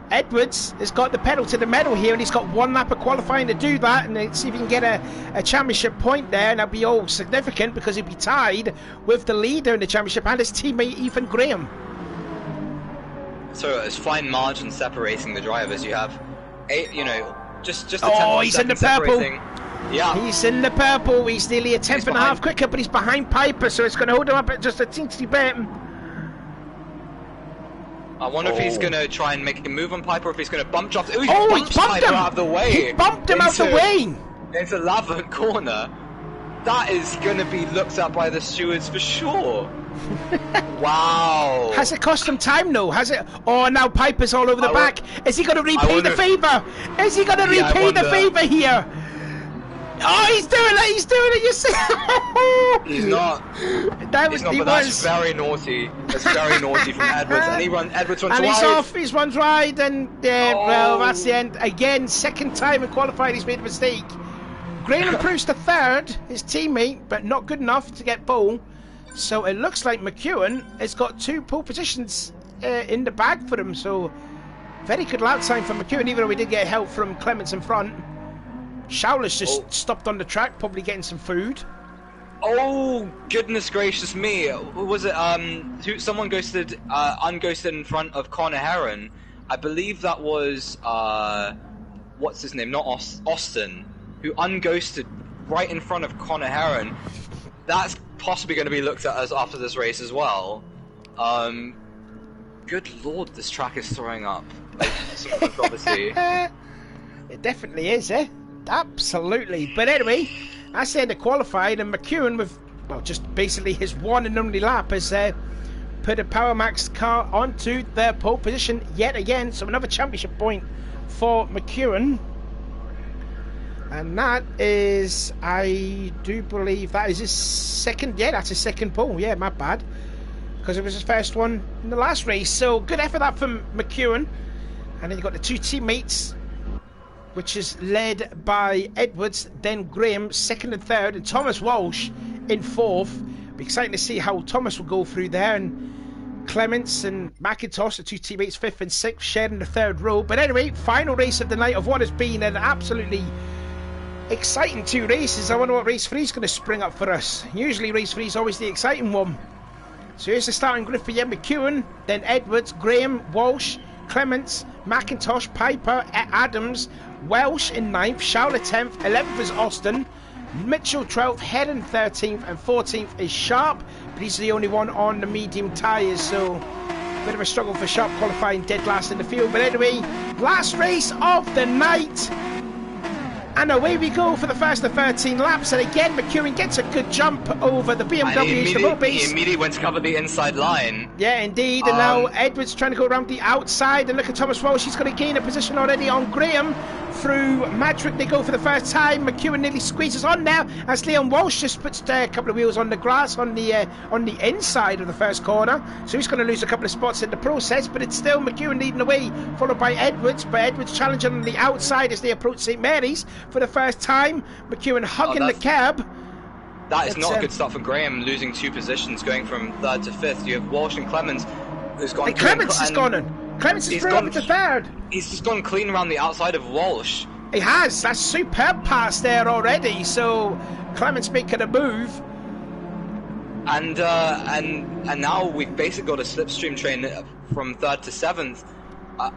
Edwards has got the pedal to the metal here, and he's got 1 lap of qualifying to do that. And let's see if he can get a championship point there, and that'll be all significant because he'll be tied with the leader in the championship and his teammate Ethan Graham. So it's fine margin separating the drivers. You have 8, just a 10 Oh, he's in the purple. Yeah. He's in the purple. He's nearly a tenth and a half quicker, but he's behind Piper, so it's going to hold him up at just a teensy bit. I wonder if he's going to try and make a move on Piper, or if he's going to bump drop. He bumped Piper him out of the way. He bumped him out the way. Into Lavant corner. That is going to be looked at by the stewards for sure. Wow. Has it cost him time, though? Has it? Oh, now Piper's all over the back. Is he going to repay the favour? Is he going to repay the favour here? Oh, he's doing it, you see. He's not. That's very naughty. That's very naughty from Edwards. And Edwards runs wide. And he's off, he runs wide, and well, that's the end. Again, second time in qualifying he's made a mistake. Graham improves to 3rd, his teammate, but not good enough to get pole. So it looks like McEwen has got 2 pole positions in the bag for him. So very good lap time for McEwen, even though we did get help from Clements in front. Showler's just stopped on the track, probably getting some food. Oh, goodness gracious me. Was it, someone ghosted, unghosted in front of Connor Heron. I believe that was, what's his name? Not Austin, who unghosted right in front of Connor Heron. That's possibly going to be looked at as after this race as well. Good lord, this track is throwing up. Like, some controversy. It definitely is, eh? Absolutely. But anyway, I said the qualified, and McEwen with, well, just basically his 1 and only lap has put a Power Max car onto their pole position yet again. So another championship point for McEwen. And that is, I do believe that is his second, yeah, that's his second pole. Yeah, my bad. Because it was his first one in the last race. So good effort that from McEwen. And then you've got the 2 teammates, which is led by Edwards, then Graham, 2nd and 3rd, and Thomas Walsh in 4th. Be exciting to see how Thomas will go through there. And Clements and McIntosh, the two teammates, 5th and 6th, sharing the 3rd row. But anyway, final race of the night of what has been an absolutely exciting 2 races. I wonder what race 3 is going to spring up for us. Usually race 3 is always the exciting one. So here's the starting grid for Ian McEwen, then Edwards, Graham, Walsh, Clements, McIntosh, Piper, Adams, Welsh in 9th, Showler 10th, 11th is Austin, Mitchell 12th, Heron 13th, and 14th is Sharp, but he's the only one on the medium tyres, so a bit of a struggle for Sharp, qualifying dead last in the field. But anyway, last race of the night, and away we go for the first of 13 laps. And again, McEwen gets a good jump over the BMWs, the road base. He immediately went to cover the inside line. Yeah, indeed. And now Edwards trying to go around the outside. And look at Thomas Walsh. He's going to gain a position already on Graham. Through Madrick they go for the first time. McEwen nearly squeezes on now as Leon Walsh just puts a couple of wheels on the grass on the inside of the first corner. So he's going to lose a couple of spots in the process, but it's still McEwen leading the way, followed by Edwards. But Edwards challenging on the outside as they approach St Mary's for the first time. McEwen hugging the cab. That is not a good start for Graham, losing 2 positions, going from 3rd to 5th. You have Walsh and Clements, who's gone. And Clements has gone in. Clements has through up to 3rd. He's just gone clean around the outside of Walsh. He has. That's superb pass there already. So Clements making a move. And now we've basically got a slipstream train from 3rd to 7th.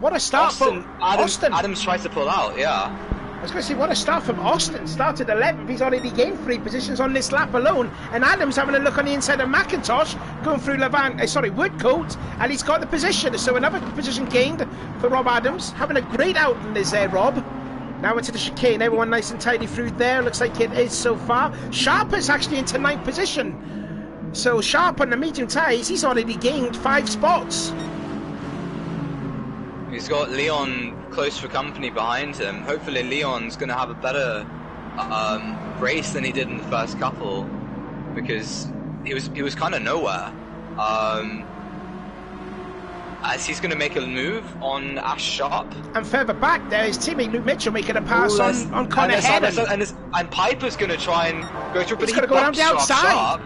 What a start from Austin. Adams tries to pull out, yeah. I was going to say, what a start from Austin. Started 11th. He's already gained 3 positions on this lap alone. And Adams having a look on the inside of McIntosh, going through Woodcote, and he's got the position. So another position gained for Rob Adams. Having a great outing is Rob. Now into the chicane. Everyone nice and tidy through there. Looks like it is so far. Sharp is actually into 9th position. So Sharp on the medium tyres, he's already gained 5 spots. He's got Leon close for company behind him. Hopefully Leon's going to have a better race than he did in the first couple, because he was kind of nowhere. As he's going to make a move on Ash Sharp. And further back there is teammate Luke Mitchell making a pass on Connor Heron. And Piper's going to try and go through, but he's going to go around the outside.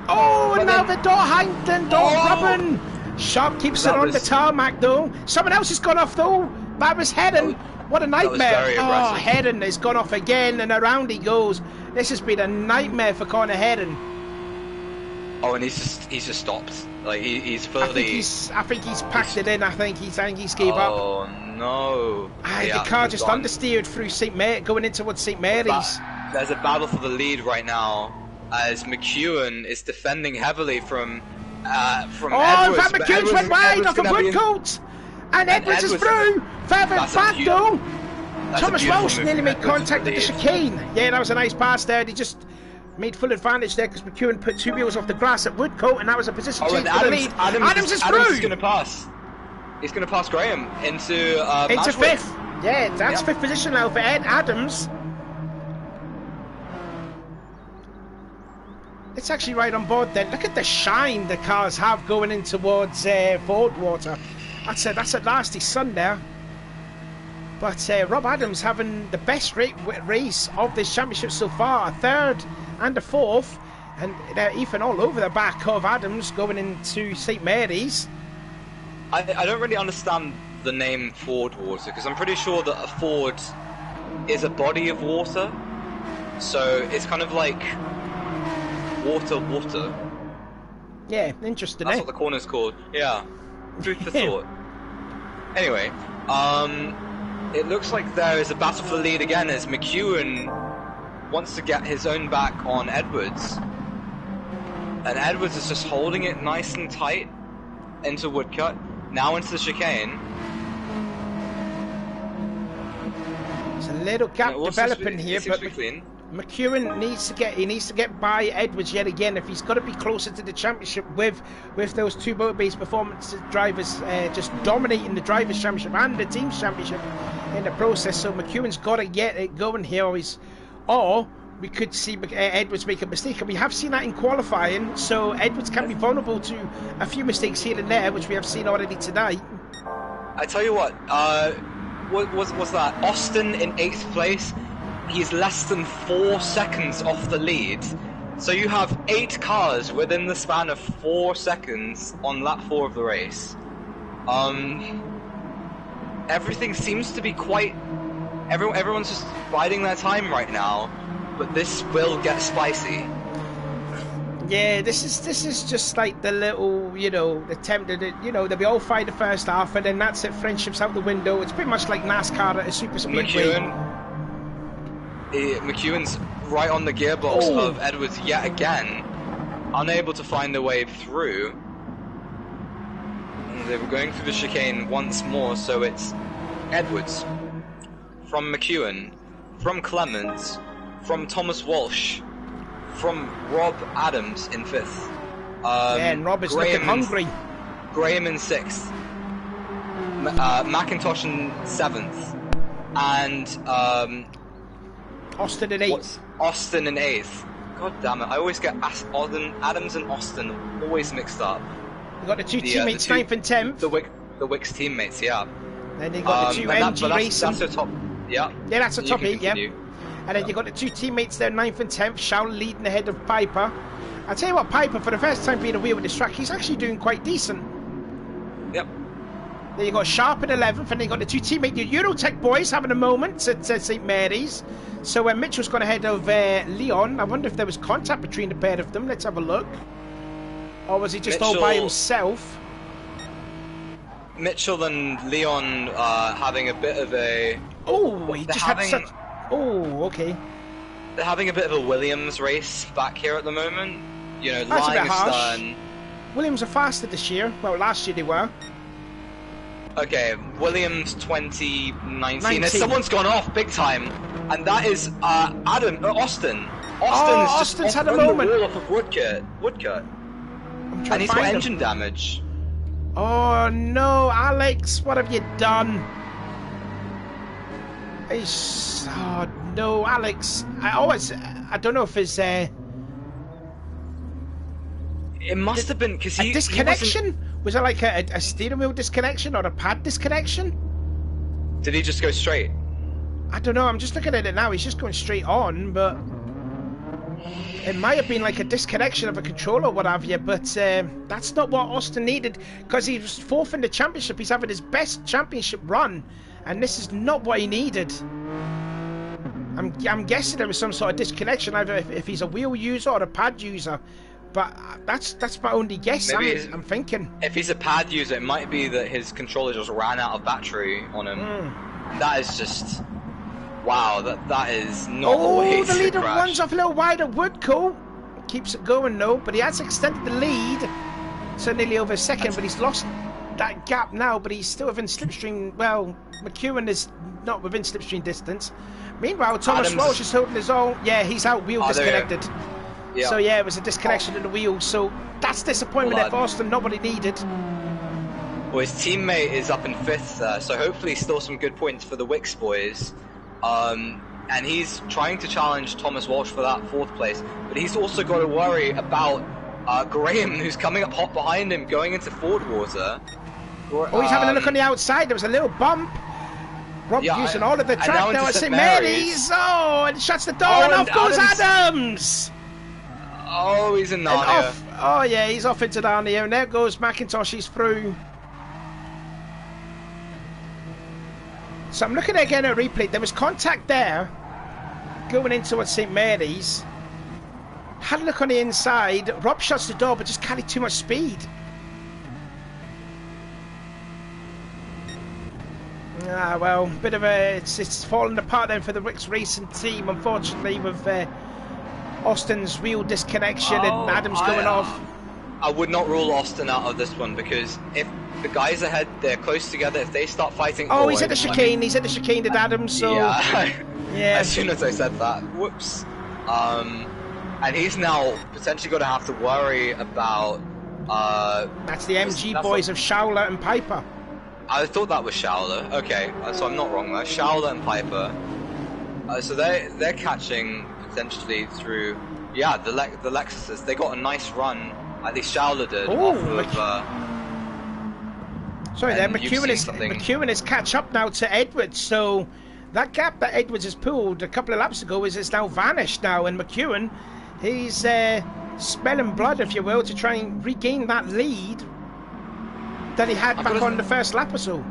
Oh, and now the door hanged Robin. Sharp keeps it on the tarmac though. Someone else has gone off though. That was Heron. What a nightmare. Oh, Heron has gone off again and around he goes. This has been a nightmare for Connor Heron. Oh, and he's just stopped. Like he's fully. I think he's packed it in. I think he's gave up. Oh no! The car just understeered through going in towards St Mary's. There's a battle for the lead right now, as McEwen is defending heavily from Edwards. In fact, McEwen's went wide off of Woodcote, and Edwards is through. Further back though. Thomas Welsh nearly made contact at the chicane. Yeah, that was a nice pass there. He just made full advantage there because McEwen put 2 wheels off the grass at Woodcote, and that was a position change for the lead. Adams is through. Adams is going to pass. He's going to pass Graham into 5th. Yeah, that's 5th position now for Adams. It's actually right on board then. Look at the shine the cars have going in towards Fordwater. That's a nasty sun there. But Rob Adams having the best race of this championship so far. A 3rd and a 4th. And Ethan all over the back of Adams going into St Mary's. I don't really understand the name Fordwater, because I'm pretty sure that a Ford is a body of water. So it's kind of like water. Yeah, interesting. That's what the corner's called. Yeah. Food for thought. Anyway, it looks like there is a battle for the lead again as McEwen wants to get his own back on Edwards. And Edwards is just holding it nice and tight into Woodcut, now into the chicane. There's a little gap developing here, but McEwen needs to get by Edwards yet again if he's got to be closer to the championship with those 2 motor-based performance drivers just dominating the drivers' championship and the team's championship in the process. So McEwen's got to get it going here, or we could see Edwards make a mistake, and we have seen that in qualifying. So Edwards can be vulnerable to a few mistakes here and there, which we have seen already tonight. I tell you what was that? Austin in 8th place. He's less than 4 seconds off the lead, So you have 8 cars within the span of 4 seconds on lap 4 of the race. Everything seems to be quite... Everyone's just biding their time right now, but this will get spicy. Yeah, this is just like the little, you know, attempt at it. You know, they'll be all fine the first half, and then that's it. Friendship's out the window. It's pretty much like NASCAR at a super speedway. McEwen's right on the gearbox of Edwards yet again, unable to find a way through. And they were going through the chicane once more, so it's Edwards from McEwen, from Clemens, from Thomas Walsh, from Rob Adams in 5th. And Rob is looking hungry. Graham in 6th. McIntosh in 7th. And Austin in 8th. Austin in 8th. God damn it, I always get Adams and Austin always mixed up. You got the two teammates, 9th and 10th. The Wicks teammates, yeah. Then you got the two MG Racing. That's a top, yeah. Yeah, that's a top 8, yeah. Continue. And then you got the two teammates there, 9th and 10th, Shaw leading ahead of Piper. I'll tell you what, Piper, for the first time being a wheel with this track, he's actually doing quite decent. Yep. Then you got Sharp in 11th, and then you got the two teammates, the Eurotech boys, having a moment at St Mary's. So Mitchell's gone ahead of Leon. I wonder if there was contact between the pair of them. Let's have a look. Or was he just all by himself? Mitchell and Leon having a bit of a... Oh, he just had such... Oh, okay. They're having a bit of a Williams race back here at the moment. You know, that's lying a bit harsh. astern. Williams are faster this year. Well, last year they were. Okay, Williams 2019. Someone's gone off big time, and that is Austin. Austin's had a moment. The wall off of Woodcut. And he's got engine damage. Oh no, Alex, what have you done? Oh no, Alex. I don't know if it's It must have been because a disconnection. Was it like a steering wheel disconnection or a pad disconnection? Did he just go straight? I don't know. I'm just looking at it now. He's just going straight on, but it might have been like a disconnection of a controller or what have you. But that's not what Austin needed, because he was 4th in the championship. He's having his best championship run, and this is not what he needed. I'm guessing there was some sort of disconnection, either if he's a wheel user or a pad user. But that's my only guess. I'm thinking. If he's a pad user, it might be that his controller just ran out of battery on him. That is just... Wow, that is not a way to the leader crash. runs off a little wide at Woodcote. Keeps it going though, but he has extended the lead. So nearly over a second, but he's lost that gap now, but he's still within slipstream. Well, McEwen is not within slipstream distance. Meanwhile, Thomas Walsh is holding his own. Yeah, he's out, wheel disconnected. Yeah. So yeah, it was a disconnection in the wheel. So that's disappointment there for Austin, not what he needed. Well, his teammate is up in 5th there, so hopefully still some good points for the Wicks boys. And he's trying to challenge Thomas Walsh for that 4th place, but he's also got to worry about Graham, who's coming up hot behind him, going into Ford water. Oh, he's having a look on the outside. There was a little bump. Rob using all of the track now at St Mary's. Oh, and shuts the door, and off goes Adams. Oh, he's in Narnia. Oh yeah, he's off into Narnia, and there goes McIntosh. He's through. So I'm looking again at replay. There was contact there going into St Mary's. Had a look on the inside. Rob shuts the door, but just carried too much speed. Ah, well, bit of a... It's falling apart then for the Wicks Racing team, unfortunately, with Austin's wheel disconnection and Adams going off. I would not rule Austin out of this one, because if the guys ahead, they're close together, if they start fighting... Oh, he's at the chicane. He's at the chicane to Adams, so... Yeah. As soon as I said that. Whoops. And he's now potentially going to have to worry about... That's the MG boys of Schauler and Piper. I thought that was Schauler. Okay, so I'm not wrong there. Schauler and Piper. So they're catching potentially through... Yeah, the Lexuses. They got a nice run. At least Schauler did. Sorry there, McEwen is catch up now to Edwards, so that gap that Edwards has pulled a couple of laps ago is now vanished now, and McEwen He's smelling blood, if you will, to try and regain that lead that he had back on the first lap or so.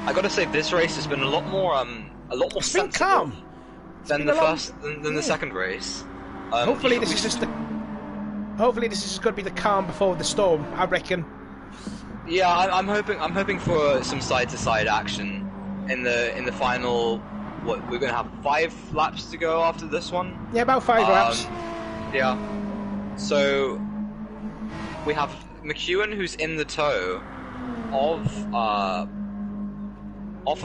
I gotta say, this race has been a lot more sensible calm than the second race. Hopefully this is just going to be the calm before the storm, I reckon. Yeah, I'm hoping for some side-to-side action in the final. What, we're going to have 5 laps to go after this one? Yeah, about 5 laps. Yeah. So we have McEwen, who's in the tow of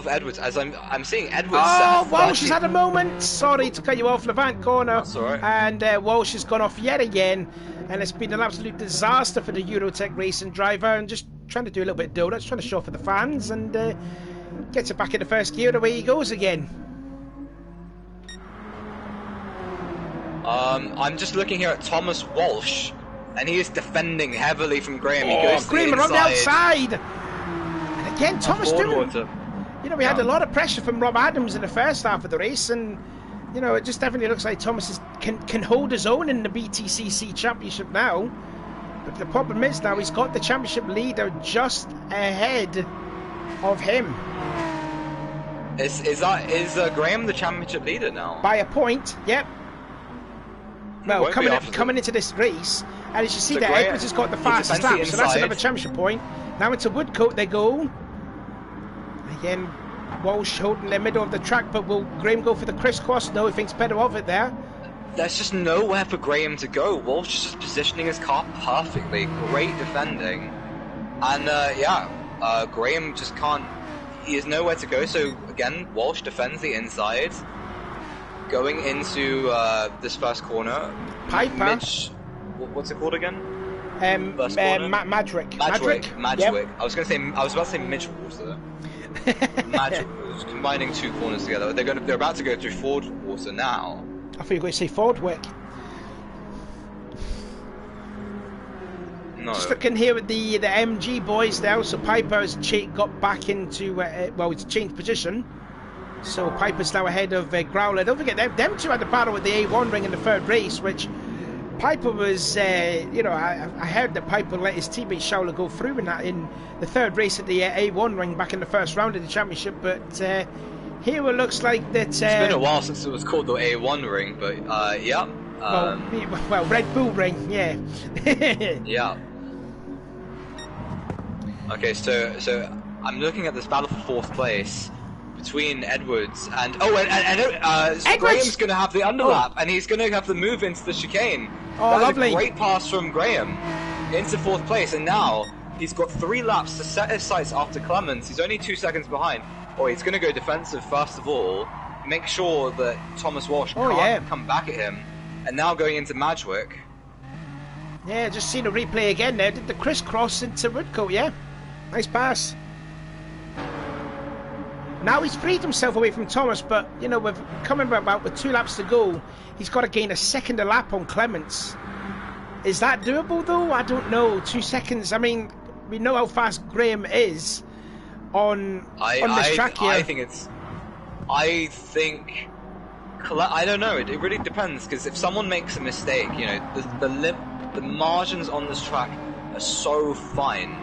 Edwards, as I'm seeing Edwards. Oh, Walsh has had a moment. Sorry to cut you off, Levant corner. That's all right. And Walsh has gone off yet again, and it's been an absolute disaster for the Eurotech racing driver. And just trying to do a little bit of donuts, trying to show for the fans, and gets it back in the first gear. Away he goes again. I'm just looking here at Thomas Walsh, and he is defending heavily from Graham. He goes to Graham the on the inside. outside. And again, Thomas doing. You know, we had a lot of pressure from Rob Adams in the first half of the race, and you know, it just definitely looks like Thomas can hold his own in the BTCC Championship now. But the problem is now he's got the championship leader just ahead of him. Is Graham the championship leader now? By a point, yep. Well, coming into this race, and as you see there, Edwards has got the fastest lap, so that's another championship point. Now into Woodcote they go. Again, Walsh holding the middle of the track, but will Graham go for the crisscross? No, he thinks better of it there. There's just nowhere for Graham to go. Walsh is just positioning his car perfectly. Great defending. And Graham just can't. He has nowhere to go, so again, Walsh defends the inside. Going into this first corner. Piper. Mitch, what's it called again? Madrick. Yep. I was about to say Mitch Water. Madrick, combining 2 corners together. They're about to go through Ford Water now. I thought you were going to say Fordwick. No. Just looking here at the MG boys now. So Piper has got back into he's changed position. So Piper's now ahead of Growler. Don't forget them two had a battle with the A1 ring in the third race, which Piper was, I heard that Piper let his teammate Schauler go through in the third race at the A1 ring back in the first round of the championship, but here it looks like that... it's been a while since it was called the A1 ring, but yeah. Well, Red Bull ring, yeah. Yeah. Okay, so I'm looking at this battle for 4th place between Edwards and Graham's going to have the underlap, and he's going to have the move into the chicane. Oh, lovely! A great pass from Graham into 4th place, and now he's got 3 laps to set his sights after Clements. He's only 2 seconds behind. He's going to go defensive first of all, make sure that Thomas Walsh can't come back at him, and now going into Madgwick. Yeah, just seen a replay again there. Did the crisscross into Woodcote, yeah. Nice pass. Now he's freed himself away from Thomas, but you know, with 2 laps to go, he's got to gain a second a lap on Clements. Is that doable though? I don't know. 2 seconds. I mean, we know how fast Graham is on this track here. I don't know. It really depends, because if someone makes a mistake, you know, the margins on this track are so fine.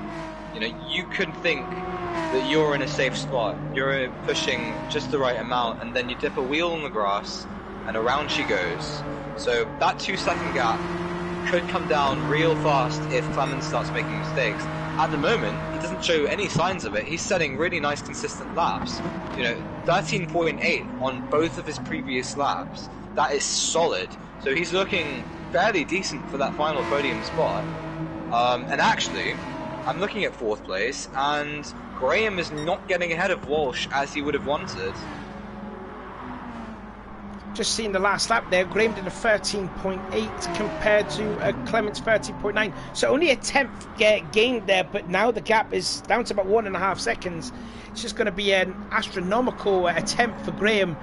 You know, you could think that you're in a safe spot, you're pushing just the right amount, and then you dip a wheel on the grass, and around she goes. So that 2-second gap could come down real fast if Clemens starts making mistakes. At the moment, he doesn't show any signs of it. He's setting really nice, consistent laps. You know, 13.8 on both of his previous laps. That is solid. So he's looking fairly decent for that final podium spot. And actually, I'm looking at 4th place, and Graham is not getting ahead of Walsh as he would have wanted. Just seeing the last lap there, Graham did a 13.8 compared to Clements' 13.9. So only a 10th gained there, but now the gap is down to about 1.5 seconds. It's just going to be an astronomical attempt for Graham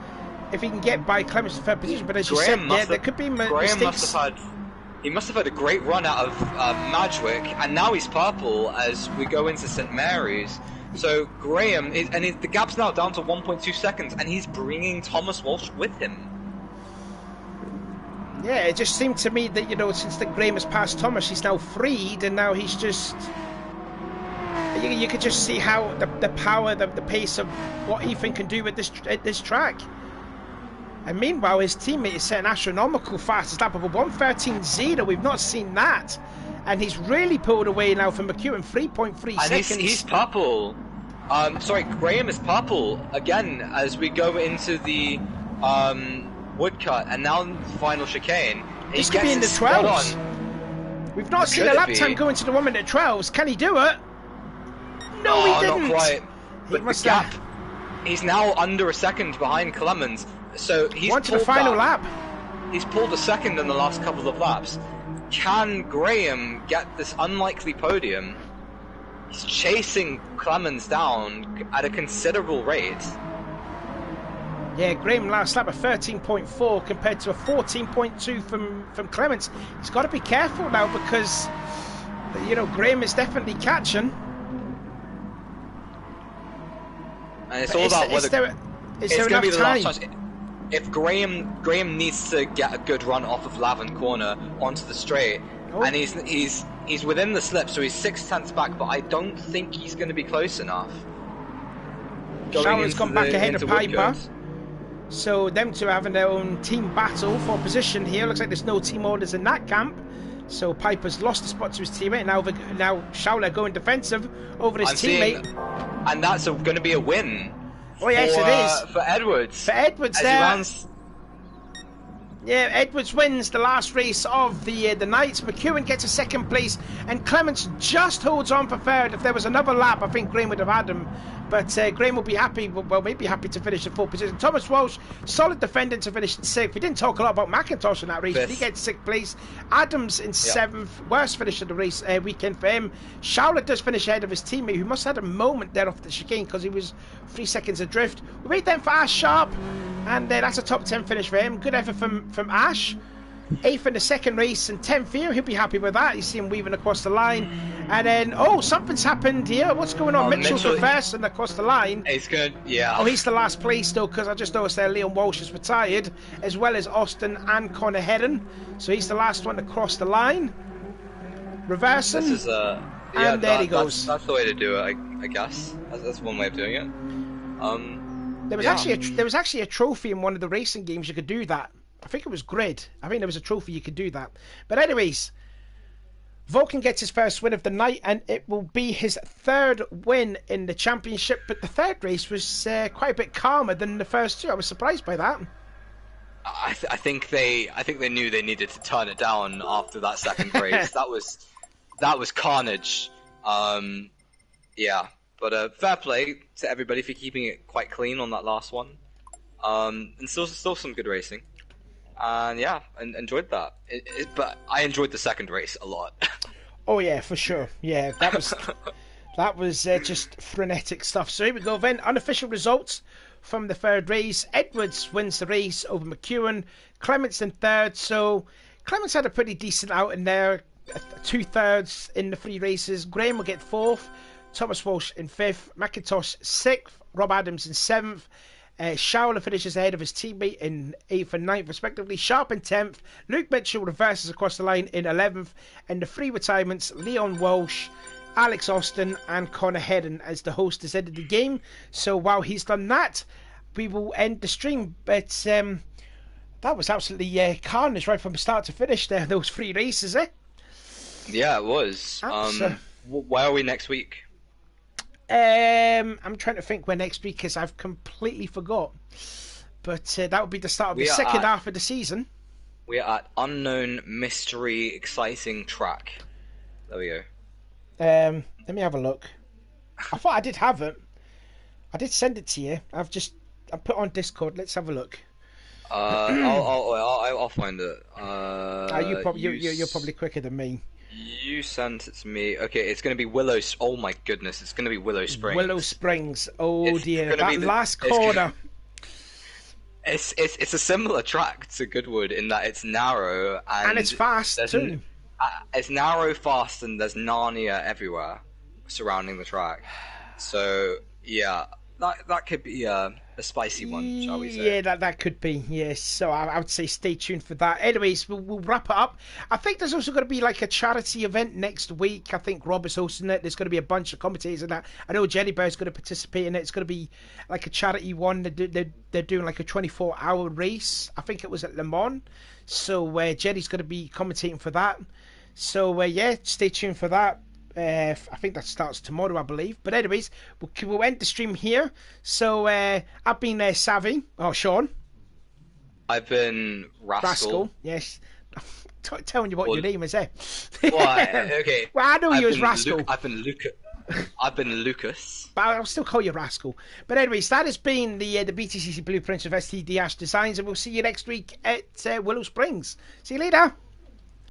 if he can get by Clements' third position. But as you said, there could be mistakes. He must have had a great run out of Madgwick, and now he's purple as we go into St Mary's. So Graham, the gap's now down to 1.2 seconds, and he's bringing Thomas Walsh with him. Yeah, it just seemed to me that, you know, since that Graham has passed Thomas, he's now freed, and now he's just... You could just see how the power, the pace of what Ethan can do with this track. And meanwhile, his teammate is setting astronomical fastest lap of a 1:13.0. We've not seen that. And he's really pulled away now from McEwen, 3.3 seconds. And he's purple. Sorry, Graham is purple again as we go into the woodcut, and now in the final chicane. This could be in the 12s. We've not seen a lap time go into the 1 minute 12s. Can he do it? No, he didn't. Not quite. But the gap, he's now under a second behind Clemens. So he's to the final lap. He's pulled a second in the last couple of laps. Can Graham get this unlikely podium? He's chasing Clemens down at a considerable rate. Yeah, Graham last lap a 13.4 compared to a 14.2 from Clemens. He's got to be careful now because, you know, Graham is definitely catching. And it's all about whether it's going to be the last chance. If Graham needs to get a good run off of Lavin corner onto the straight, and he's within the slip, so he's 6/10 back, but I don't think he's going to be close enough. Shower's gone back ahead of Piper. So them two having their own team battle for position here. Looks like there's no team orders in that camp. So Piper's lost the spot to his teammate. Now Schauler going defensive over his teammate. And that's going to be a win. Oh yes, it is. For Edwards. For Edwards there. Yeah, Edwards wins the last race of the night. McEwen gets a second place, and Clements just holds on for third. If there was another lap, I think Graham would have had him. But Graham will be happy, well, maybe happy to finish in 4th position. Thomas Walsh, solid defending to finish in 6th. We didn't talk a lot about McIntosh in that race, but he gets 6th place. Adams in 7th, worst finish of the race weekend for him. Schauler does finish ahead of his teammate, who must have had a moment there off the chicane because he was 3 seconds adrift. We wait then for Ash Sharp, and that's a top 10 finish for him. Good effort from Ash. 8th in the second race and 10th here. He'll be happy with that. You see him weaving across the line. And then, something's happened here. What's going on? Mitchell's reversing across the line. He's good, yeah. Oh, he's the last place though, because I just noticed there Leon Walsh is retired, as well as Austin and Connor Hedden. So he's the last one to cross the line. Reversing. This is and there he goes. That's the way to do it, I guess. That's one way of doing it. There was actually a trophy in one of the racing games you could do that. I think it was Grid. I think there was a trophy you could do that. But anyways, Vulcan gets his first win of the night, and it will be his 3rd win in the championship. But the 3rd race was quite a bit calmer than the first 2. I was surprised by that. I think they knew they needed to turn it down after that second race. that was carnage. Yeah, but fair play to everybody for keeping it quite clean on that last one. And still some good racing. And yeah, enjoyed that. But I enjoyed the second race a lot. Oh yeah, for sure. Yeah, that was just frenetic stuff. So here we go then. Unofficial results from the 3rd race. Edwards wins the race over McEwen. Clements in 3rd. So Clements had a pretty decent outing there. 2/3 in the 3 races. Graham will get 4th. Thomas Walsh in 5th. McIntosh 6th. Rob Adams in 7th. Schauler finishes ahead of his teammate in 8th and 9th respectively. Sharp in 10th. Luke Mitchell reverses across the line in 11th. And the 3 retirements, Leon Walsh, Alex Austin and Connor Hedden, as the host has ended the game. So while he's done that, we will end the stream. But that was absolutely carnage right from start to finish there, those 3 races, eh? Yeah, it was. Where are we next week? I'm trying to think when next week is. I've completely forgot. But that would be the start of the second half of the season. We are at Unknown Mystery Exciting Track. There we go. Let me have a look. I thought I did have it. I did send it to you. I put it on Discord. Let's have a look. I'll find it. You're probably quicker than me. You sent it to me. Okay, it's going to be Willow. Oh my goodness, it's going to be Willow Springs. Willow Springs. Oh dear, that last corner. It's a similar track to Goodwood in that it's narrow and it's fast too. It's narrow, fast, and there's Narnia everywhere surrounding the track. So yeah, that could be a spicy one, shall we say? Yeah, that could be, yes. So I would say stay tuned for that. Anyways, we'll wrap it up. I think there's also going to be like a charity event next week. I think Rob is hosting it. There's going to be a bunch of commentators in that. I know Jenny Bear's going to participate in it. It's going to be like a charity one. They're doing like a 24-hour race. I think it was at Le Mans. So Jenny's going to be commentating for that. So yeah, stay tuned for that. I think that starts tomorrow, I believe. But anyways, we'll end the stream here. So I've been Savvy. Oh, Sean. I've been Rascal. Yes. Telling you what your name is, eh? Well, okay. Well, I know you as Rascal. I've been Lucas. But I'll still call you Rascal. But anyways, that has been the BTCC Blueprints of STDash Designs, and we'll see you next week at Willow Springs. See you later.